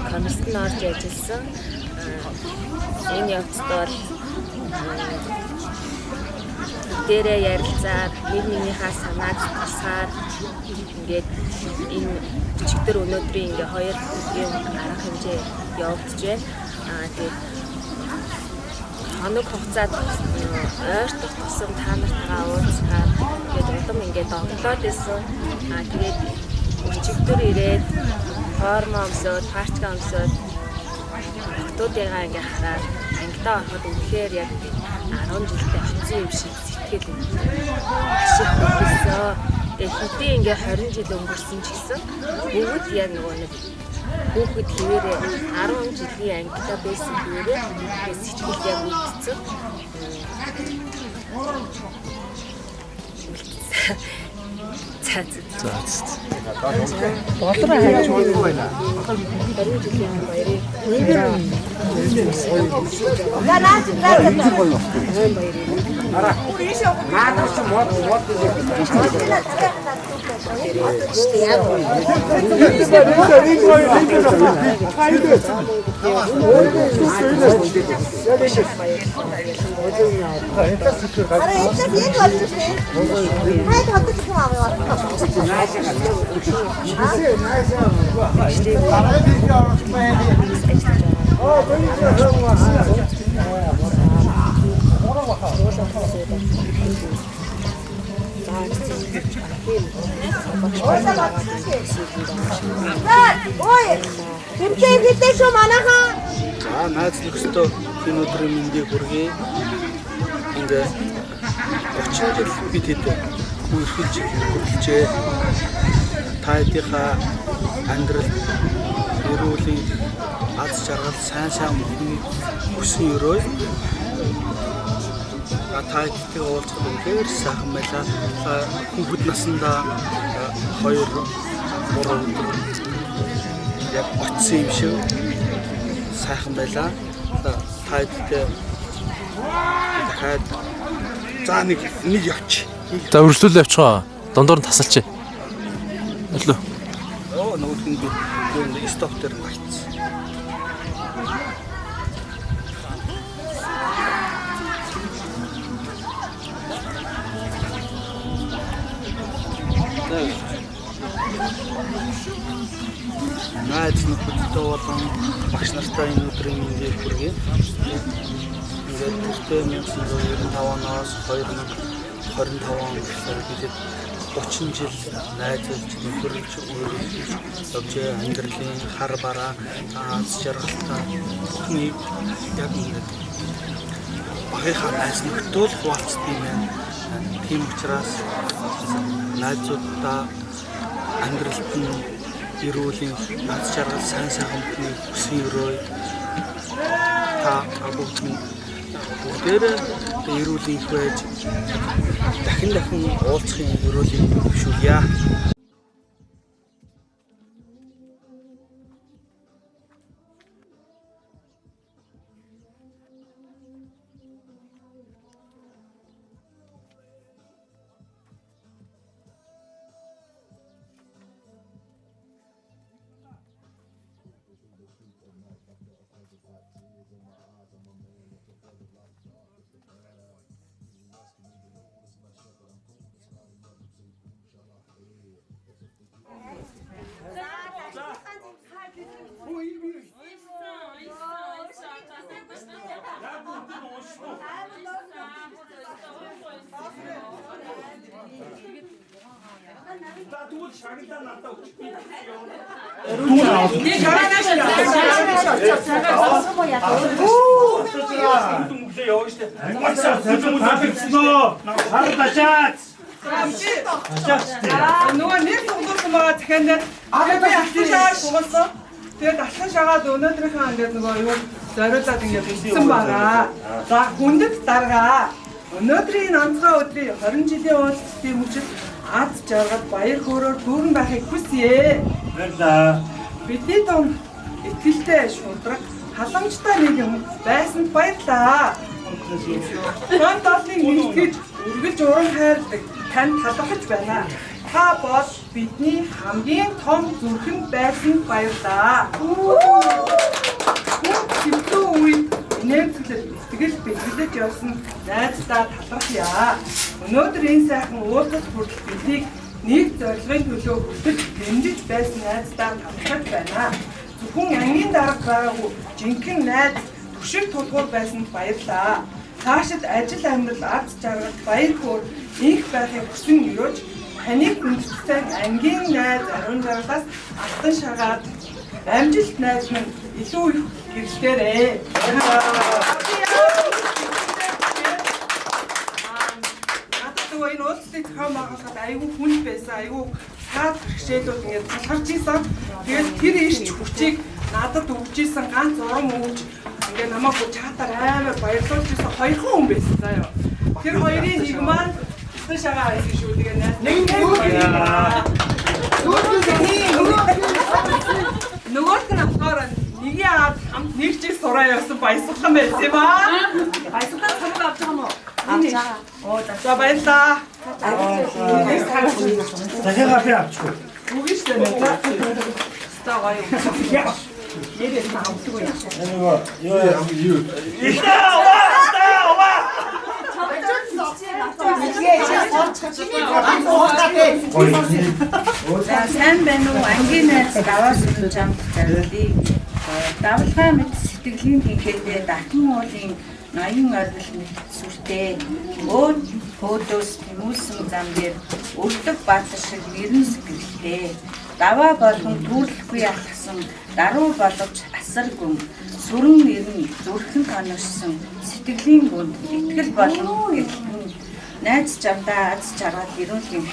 комиссанд орж ажилласан. Энэ явцад бол дээрээ ярилцаад нэгнийхээ санааг тусгаар ингээд энэ өчигдөр өнөөдрийн ингээ хоёр өдрийн арга хэмжээ явагдаж байна. Тэгээд хоног хугацаад ойртох тусам та нартайгаа уулзахаар ингээд удам ингээд оглоод байсан. Тэгээд өчигдөр ирээд формо өмсөөд, пачка өмсөөд хотуудыгаа ингээ хараад ангидаа ороход үнэхээр яг 10 жилдээ очсон юм шиг сэтгэл ашиг өгсөн. Тэгээ хэдий ингээ 20 жил өнгөрсөн ч гэсэн бүгд яг нөгөө нэг хүүхэд хിവэрээ 10 жилийн ангидаа байсан хിവэрээ сэтгэл яг үлдсэн. Болроо хайж болов байна. 20 жилийн баярыг Найз нөхөстөө энэ өдрийн мэндийг хүргэе. Ингээ 30 жил бид хэдэ үргэлж хөрлөжээ. Та хэдийнхаа амьдрал өрөөлийн аз жаргал сайн мөхний хүсэн өрөө та хэдтэй уулзах үнээр сайхан байлаа. Хүүхэд насндаа 2-3 өдөр яг очсон юм шиг сайхан байлаа. тайлтай дахиад за нэг явчих. За үргэлжлүүл явчихаа. Дондор нь тасалчих. Алло. Оо нөгөөх нь би стоп дээр багцсан. Найз нөхөдтэй болон багш нартай энэ өдрийн мэндийг хүргэе. Ингээд тэртээ 1995 оноос 2025 он гэхэд 30 жил найзлж нөхөрлж өөрөөлж явжээ. Амьдралын хар бараа аз жаргалтай бүхний яг ингээд багийнхаа найз нөхдөд хуваалцдаг юм байна. Тийм учраас найзуудаа амьдралд нь эрүүлийн аз жаргал сайн сайхан бүхний өрөө та бүгд бүгдээрээ эрүүлийн байж дахин уулзахын эрүүлийн зөвшөөрье. Нөгөө нэг тоглосон байгаа дахиад алхаж шугалсан. Тэгээд алхаж шагаад өнөөдрийнхээ ингээд нөгөө юу зориулаад ингээд хэлсэн байгаа. За хүндэт даргаа. Өнөөдрийн онцгой өдрийн 20 жилийн уулзалтын мөчид аз жаргал баяр хөөрөөр дүүрэн байхыг хүсье. Баярлалаа. Бидний том итгэлтэй шударга халамжтай нийгэм байсанд баярлалаа. Танд талын нэгтгэж үргэлж уран хайрладаг танд талархаж байна. Та бол бидний хамгийн том зүрхэнд байсанд баярлалаа. Хэвлүү үед нэмэлт итгэл бэлгэлж явсан найздаа талархъя. Өнөөдөр энэ сайхан уулзалт хүртэл бидийг нэг зорилгын төлөө хөтлөж дэмжиж байсан найздаа талархаж байна. Зөвхөн ангийн дарга байгаагүй жинхэнэ найз түшиг тулгуур байсанд баярлалаа. Таашид ажил амьдрал аз жаргал баяр хөөр их байхыг хүсэн өрөөж таныг хүндэтсэн ангийн найз ариун жаргалаас алтан шагаад амжилт найз минь илүү их гэрэлтээрээ. Надад энэ уулзалтыг хамаагаад айгүй хүн байсан, айгүй цаад бэрхшээлүүд ингээд талхарч исэн. Тэгээд тэр иш хүчийг надад өгч исэн ганц урам өгч ингээд намайг чатаар амар баярлуулж исэн хоёр хүн байсан заяа. Тэр хоёрын нэг маань алтан шагаа байсан шүү. Тэгээд нөгөөх нь болохоор нэг яагаад хамт нэг жил сураа явсан баясгалан байсан юм аа. Баясгалан цамаг авч байгаа юм уу? Авч байгаа. Оо за баярлаа. Дахиад би авчихгүй. Үгүй шүү дээ. За гоё. Нэрээ таавдаг юм. Юу. Сайн байна уу? Ангийн найз даваас нь чамд зарилдыг давлгаа мэт сэтгэлийн тэнхээдээ дахин уулын ноён орвил мэт сүртэй өөд хөөдөөс тэмүүлсэн зам дээр өртөг баатар шиг нэрэн сэтгэлтэй даваа болгон түүрлэхгүй алхсан даруу боловч асар гүн сүрэн нэрэн зүрхэн тоногсон сэтгэлийн гүнд итгэл болон гэлтэн найз чамдаа аз жаргал ирүүлэн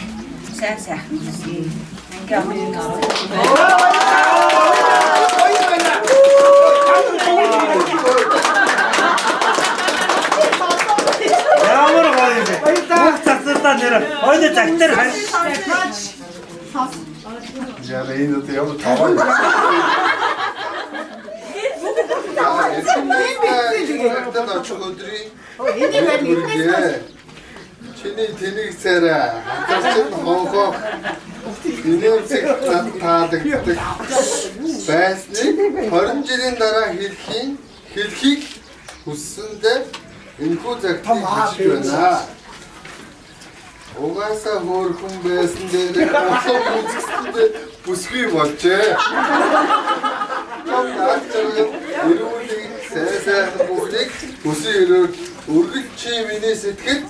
сайн сайхан хүсье. Анги амын Ямар гоё юм бэ? Бүх цацалтаа нэр ойд загтар хань. Яа энэ одоо ямар таван. Хатан очих өдрийн чиний тэнийг царай хатарчин хоохоо инээвсэг таадагддаг байсныг 20 жилийн дараа хэлхийг хүссэндээ энэхүү цагтыг хийж байна. Угаасаа хөөрхөн байсан дээр болсон үзэсгэлэнтэй бүсгүй болжээ. Эрүүлийг сайхан бүхнийг бүсийн өрөөр өргөж чи миний сэтгэл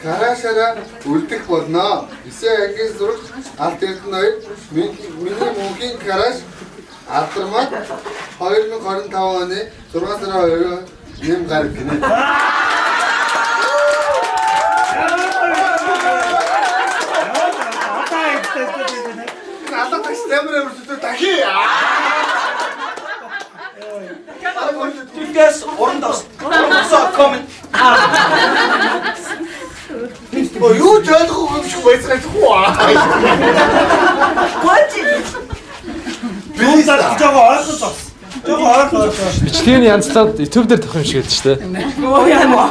карашаараа үлдэх болно. 9 ангийн зураг алт эрдэнэ миний мөнхийн караш алдармат 2025 оны 6 сарын 2 нэм гараг гинэ. Тэлгээс орондоос коммент. Юу жаадгүй юм шиг байцгаа хөө. Гонч. Би зах жоо ойлгох. Жоо ойлгох. Бичлэгийн янзлаад YouTube дээр тавих юм шиг байдаг шүү дээ. Оо яа маа.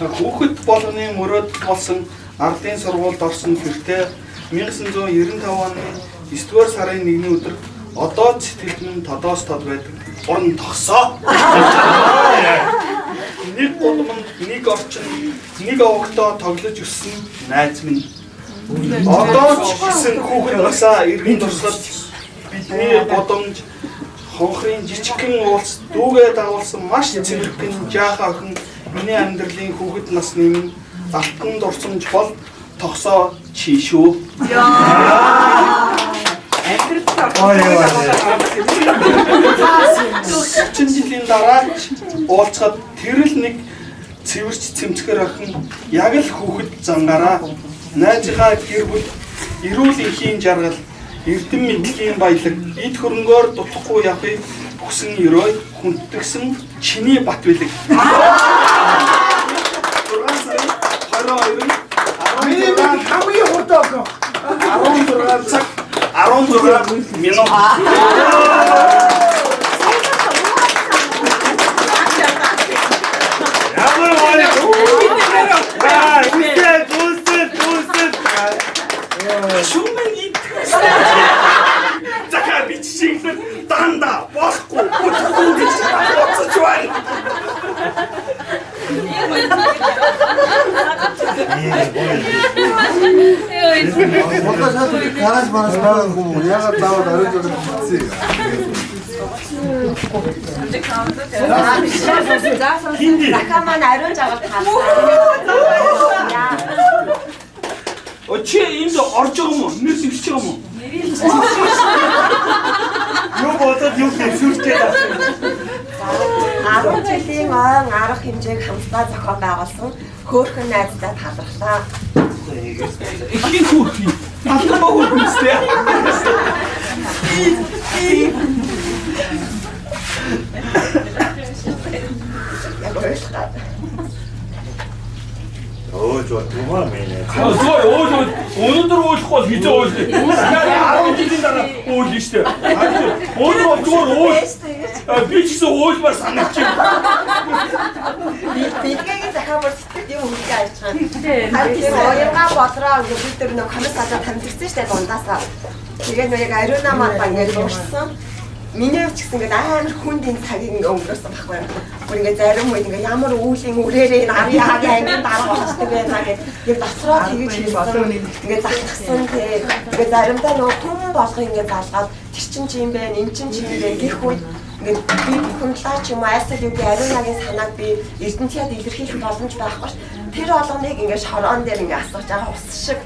Хүүхэд болгоны мөрөөд болсон ардын сургуульд орсон гэртээ 1995 оны 9-р сарын 1-ний өдөр одоо сэтгэл минь тодоос тод байдаг. Орон тогсоо. Нэг гудамд нэг орчин нэг овогтоо тоглож өссөн найз минь. Одоо ч гэсэн хүүхэд насаа иргэн туршлагад бидний гудамж хонхрын жижигхэн уулс дүүгээ дагуулсан маш цэвэрхэн жаахан охин миний амьдралын хүүхэд насны минь алтан дурсамж бол тогсоо чи шүү. Жилийн дараа уулзахад тэрл нэг цэвэрч цэмцгэр охин яг л хүүхэд зангаараа найзынхаа гэр бүл эрүүл энхийн жаргал эрдэм мэдлэгийн баялаг эд хөрөнгөөр дутхгүй явахыг хүсэн өрөө хүндгсэн чиний бат билэг. 6 сарын 22-нд хамгийн хурдан 16 цаг 16 минут. Шумэн итгэс. Захаа бичсэн данда болохгүй бүтгэн гэж бодсож байна. Гараж мараш байгаагүй юм. Ягаад даваад орж байгаа юм бэ? Захаа маань ариун жагаад таалаа. Чи энд орж байгаа юм уу? Нэр дэвшиж байгаа юм уу? Юу бодоод юу хийвчтэй байна? 10 жилийн ойн арга хэмжээг хамтдаа зохион байгуулсан хөөрхөн найзтай талархлаа. Ихийн хүүхдийн талбай хүүхдтэй. Яг ойлголаа. Өөж батмаа мэнэ. Өнөөдөр уулах бол хизээ уулах. 10 жилийн дараа уулна штэ. Өнөөдөр бол зүгээр уул. Би ч гэсэн уулмаар санагч юм. Бидгээ захаа бүр сэтгэл юм үгүй ажиж байгаа. Харин оюугаа бодроо ингээд бид тэр нэг коммент хадаа тамирчсан штэ дундаасаа. Тэгээд нэг ариуна маань ингээд уурсан. Миний ч гэсэн ингээд амар хүндийн цагийг ингээд өнгөрөөсөн байхгүй юу. Бүр ингээд зарим үед ингээд ямар үүлийн үрээрээ авьяагийн ангид дарга болчихдаг байна гэдэг. Яг дотроо тэгэж хэлсэн. Ингээд загтгсан тий. Ингээд заримдаа нөгөө түн болгоо ингээд залгаад тэр чин чи юм бэ, эн чин чи юм бэ гэх үед ингээд би хүнлаа ч юм уу айсал юу гэх ариунагийн санааг би эрдэнтиад илэрхийлэх боломж байхгүй ш. Тэр болгоныг ингээд шороон дээр ингээд асууж байгаа ус шиг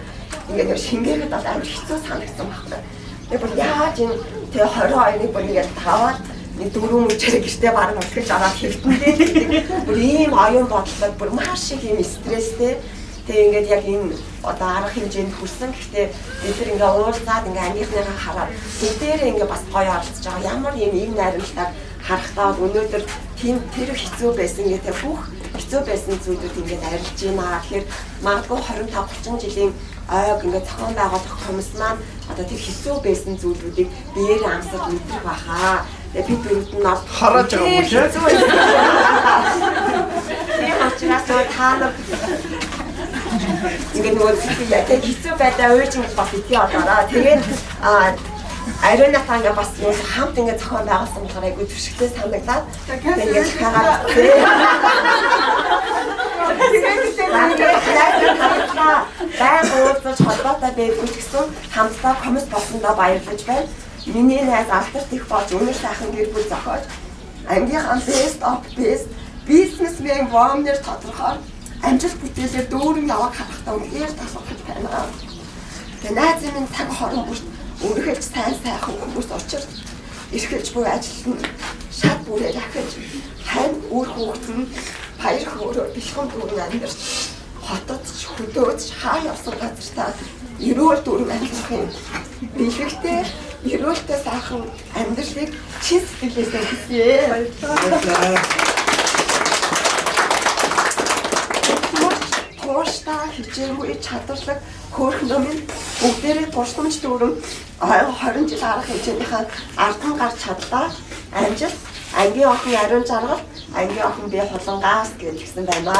ингээд шингээхэд бол амар хэцүү санагдсан байхгүй юу. Яг бүр яаж энэ тэгээ 22-ыг бүр ингээд таваад нэг 4 мөчрө гэртээ баран өткөж аваад хэвтэндээ бүр ийм оюун бодлоо бүр маш их ийм стресстэй. Тэгээ ингээд яг энэ одоо арга хэмжээнд хүрсэн. Гэхдээ бид нар ингээд уулзаад ингээд ангийнхныхаа хараад тэр дээр ингээд бас гоё оролцож байгаа. Ямар ийм найрамдалтаар харахтаа өнөөдөр тэр хэцүү байсан гэдэг бүх хэцүү байсан зүйлүүд ингээд арилж байна. Тэгэхээр магадгүй 25-30 жилийн ойг ингээд зохион байгуулах хүмүүс маань одоо тэр хэцүү байсан зүйлүүдийг биеэр амсаж мэдэх байхаа. Тэгээ бид бүрд нь харааж байгаа юм шиг. Тийм учраас та нар ингээд нөгөө яг хэцүү байдаа уйж ингэж бас итгий одоороо. Тэгээд ариунатаа бас хамт ингээд зохион байгуулсан болохоор айгүй түшигтэй санагдаад ингээд хагаад уулзаж холбоотой байдгүй гэсэн хамтдаа коммент болсондоо баярлаж байна. Миний найз Алтарт их болж өнөр сайхан гэр бүл зохиож ангийнхаа best of best бизнесмен вомнер тодорхой амжилт бүтээлээр дүүрэн яваг харахтаа үнээр талархаж байна. Тэгээ найз минь цаг хорон бүрт өөрөөхөж сайн сайхан хүмүүс очирч эрхэлж буй ажилтан шат бүрээр ахиж хань үр хүүхэд нь баяр хөөрөөр бэлхэн дүүрэн амьдарч хотод хөдөөж хаа явсан газартаа эрүүл дүүрэн амьдарх юм. Бэлэгтэй эрүүлтэй сайхан амьдралыг чин сэтгэлээсээ хүсье. Тууштай хичээгүй чадварлаг хөөрхөн номын бүгдээрээ тусламж дүүрэн 20 жил арга хэмжээнийхээ ардхан гарч чадлаа. Амжилт, ангийн охин ариун жаргал, ангийн охин бие хулангаас гэж хэлсэн байна.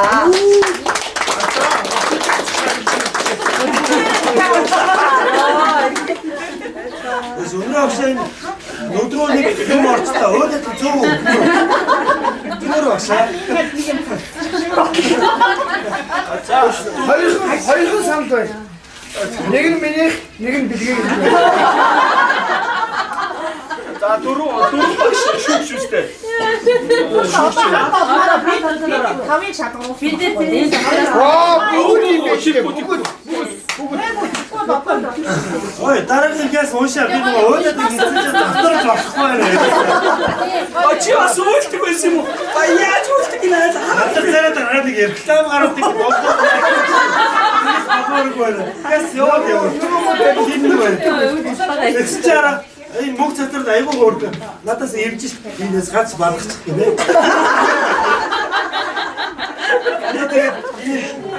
Өнөө агшаа өдрөө нэг юм орцтой өөдөө зөв. Тэр агшаа. Хоёр самт бай. Нэг нь минийх, нэг нь бэлгийн. За дөрөв шүүстэй. Камин чадвар. Ой, дараагийн гээс уушаа би нөгөө өөдөө ингэ завтраж авахгүй байна. Чи бас уултдаг байсан юм уу? Яаж уултдаг юм аа? Хатар цараа нэг реклам гаргадаг болдог. Гээс ёо. Хинэн байна. Эцчээрээ энэ мөг цатраад айгүй хөөргө. Надаас ирж ш. Энэс гац баргачих гинэ. Тэгээд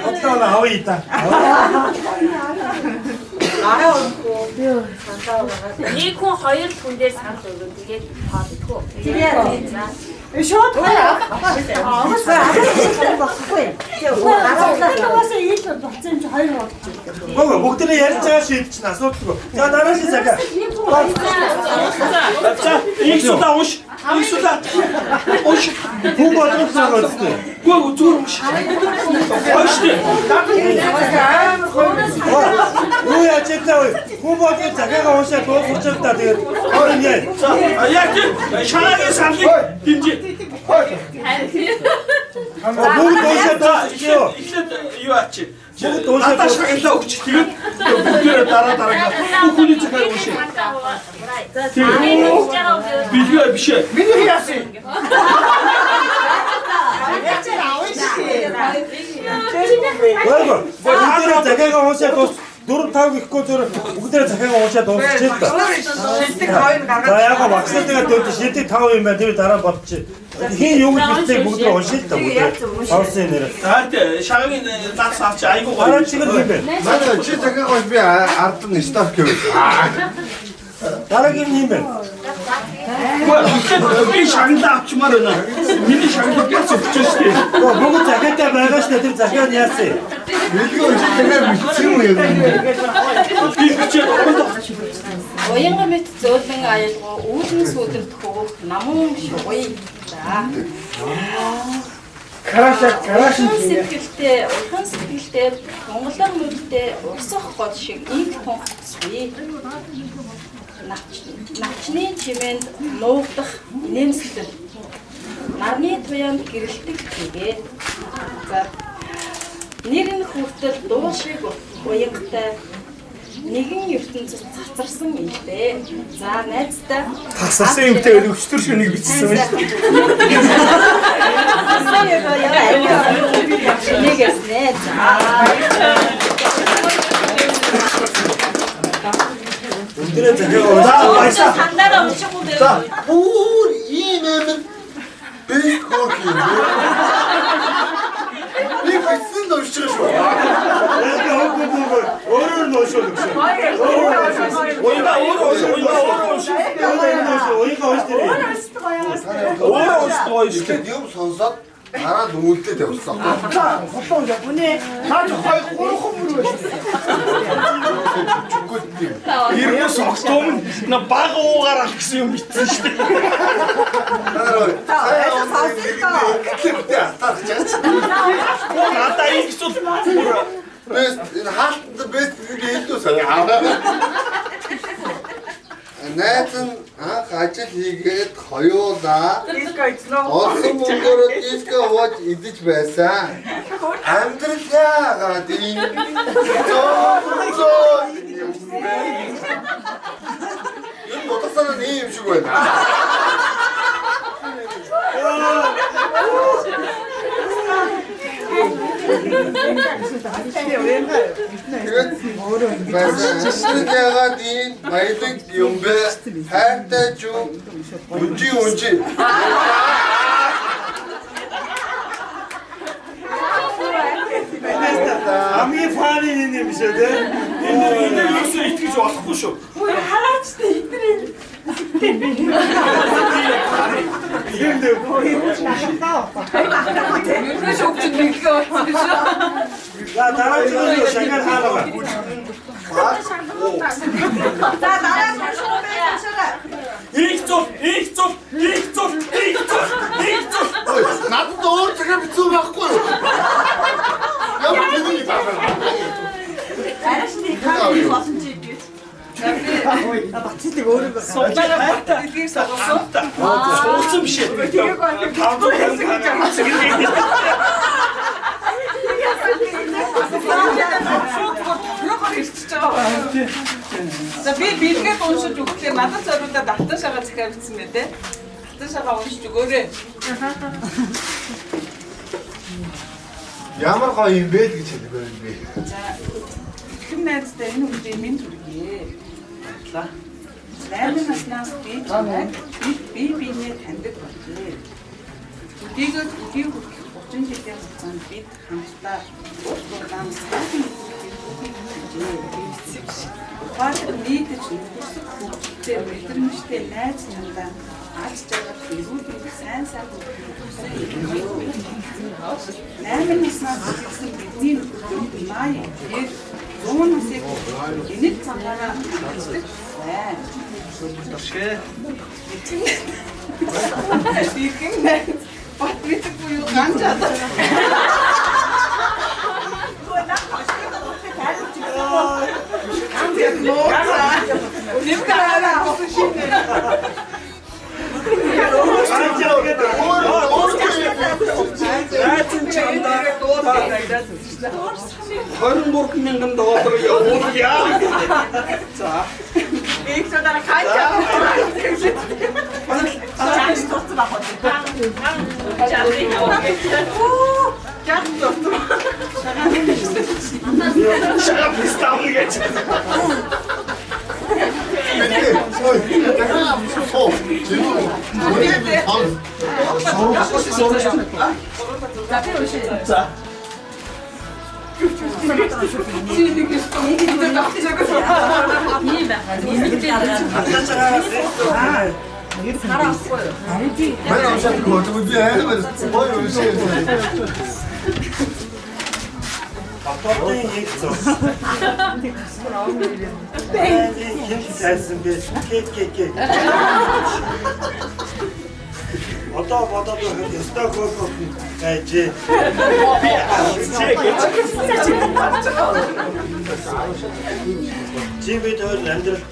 одоо авъя та. Нэг хүн хоёр хүн дээр санал өгөн тэгээд тооддгоо. Шууд бүгдээ ярьж байгаа шийдэж чинь асуудалгүй. За дараагийн цагаа. За их суда уш. Их суда. Уш. Хүн бодлого зогсдог. Гөө зүгээр уш. Ууштэй. Юу яаж яадаг вэ? Хүн бодлого цагаагаа уушаа дуусгаж та тэгээд орон яа. За яг шаагийн саналыг дэмжээ. Бүгд уушаа дуусчихё. Эхлээд юу ачи. Бүгд уушаа шагналаа өгч тэгээд бүгдээ дараа бүхний цагаа уушаа. Билгээ биш ээ. Миний яасан. Бүгдээ цагаагаа уушаа дуус 4-5 гэхгүй зөв бүгдээ цагаагаа уушаа дуусчихъя та. Шилдэг хоёр гаргаад. За яг багсаа тэгээд дөд шилдэг 5 юм байна. Тэр дараа бодчих. Хин юу гэж бичдэг бүгдээ уншил та бүгдээ. Авсан нэр. За шагагийн загс авч айгуу гоё. Дараа чигээр юм бэ. Манай чи цагаагаа би ард нь стаф гэв. Дараагийн юм байна. Би шагналаа авчмаар байна. Миний шагналыг гэж өчөөстэй. Бүгд цагаатай байгаа шүү дээ. Тэр цагааг яасан. Бидний үеийнээр бичсэн юм яг. Би бичээд өгөх. Уянга мэт зөөлөн аялгаа үүлэн сүудэрдэх хөөх намун шугуй. За. Караш сэтгэлтэй, урхан сэтгэлтэй, монголын мөрдөө урсах гол шиг инг тунхацгүй. Навчны чимээнд нуугдах нэмсгэлэн. Нарны туяанд гэрэлтэх гэгээ. За. Нэр нь хүртэл дуу шиг уянгатай нэгэн ертөнцөд цацарсан юм дээ. За найздаа тасарсан юмтэй өчтөр шөнийг бичсэн байна шүү дээ. Нэгэснэ. Өдрөө захиа. Сандараа унших үү? За бүр ийм амар дөрөх юм. Би бичсэн л уншиж байгаа шүү. Өөрөөр нь уншуулах гэсэн. Уяга юм сонсоод хараад үүлдээ тавьсан. Үнэ наад хоёр гурван мөр байсан. Ирмэс огтом на баг уугаар алгсан юм битсэн шүү дээ. Надаа их зүйл бест энэ хаалтанд бест гэдэг хэлдүү сая. Найз нь анх ажил хийгээд хоёулаа олсон мөнгөөр диско хооч идэж байсан. Амьдрал яагаад ийм юм бодсоо нэг юм шиг байна. Яагаад ийм баялаг юм бэ? Хайртай ч юм унжи. Хамгийн фаны юм шиг дээ. Энэ юусоо итгэж болохгүй шүү. Хараач тэ идрээ. Дараагийн шагнал хаалгаа. Надад өөр цагаан бицүү байхгүй юу? Ямар тэний байна? Арашны хаалт болсон чи гэж. Бацдаг өөрөө Суулаа гэдгийг сонгосон. Суулсан биш. Тавд За би билгээд уншиж өгөхээр надад зориулаад алтан шагаа захиа бичсэн мэ те. Алтан шагаа уншиж өгөөрэй. Ямар гоё юм бэ гэж хэлэв би. За ихэн найзтай энэ үгтэй минь зүрхээ. За. Найрын наснаас би биенээ таньдаг болжээ. Үдийгөө үдийг хүрэх 30 жилийн хугацаанд бид хамтдаа удаан сайхан Хаадаг нийтж нөхөрсөг хөгжөлтэй мэдрэмжтэй найз чандаа аж жаргал эрүүл сайн хүссэн юм. Найрын наснаас ирсэн бидний нөхөрлөд май дээр 100 насыг энэт цагаараа аждаг байна. Ташгэ. Ихэн найз бат мэдгүй юу ганцаа. $23,000 явуулъя. За. Их содар хаач. Чаас тусах байх уу? Шага пистал гэж. За. Бататын хийцэн. Хайсан бэ? Кек. Одоо бодоод байхад ёстой хөөс айжээ. Жибэд өөр амьдрал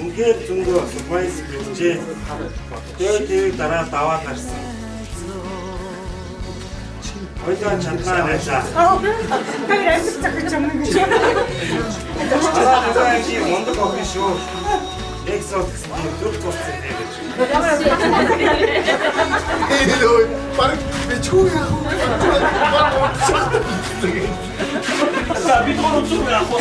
үнгээр зөндөө супайс гэжээ. Тэгээд дараа даваад гарсан. Ойдоо чаднаа найзаа. Тэр амьд цаг юм гэж. Аа чи мондог office шүү. Exotic дүр туссан гэж. Хэлөө баг бичгүй яах вэ? За бид гурав яах вэ?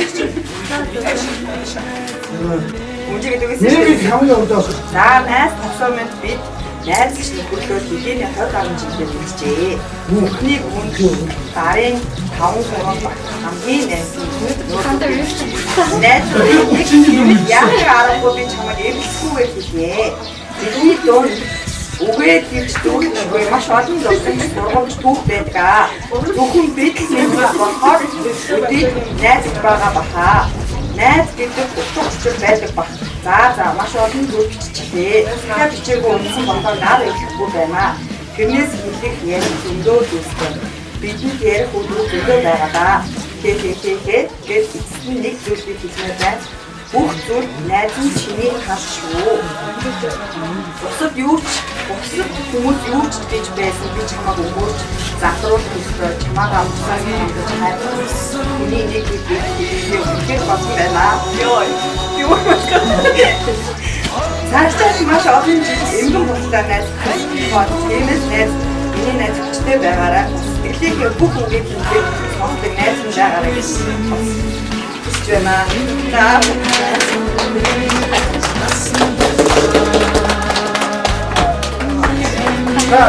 Үнжигээ дэгээс. Нэг хамгийн өрдөөс. За найс тосоо мэд бид найз нөхөрлөө хэдийн 20 гаруй жилээр үлджээ. Бүхнийг үнд гарын 5 хамгийн найсан найз яг аргагүй би чамайг эвлэхгүйгээр хэлээ. Бидний дунд үгээд ирж дүүрнэгүй маш олон сургамж түүх байдаг. Зөвхөн бидл нэмэх болохоор өдийг найз байгаа баха. Найз гэдэг утга учир байдаг баг. За маш олон зүйл биччихлээ. Тэгэхээр бичээгүй унсан болохоор наар ирэхгүй байна. Тэрнээс хэлэх ярих зөндөө зүйлтэй. Бидний ярих үйл зөндөө байгаа да. Тэгээд эцэст нэг зүйлийг хэлмээр байна. Бүх зүйл найз нь чиний хас шүү. Бусад хүмүүс юу ч гэж байсан би чамайг өгөөж загтруулах ёстой. Чамайг амтсаа гэж хайрлаа. Миний нэг үгээр үнэхээр болсон байна. Юу цаашдаа маш олон жил эмгэн болтой найз тиймээс найз миний найз хүчтэй байгаараа сэтгэлээ бүх үгийг хэлээд сонсдог найз нь байгаараа гэж байна. За,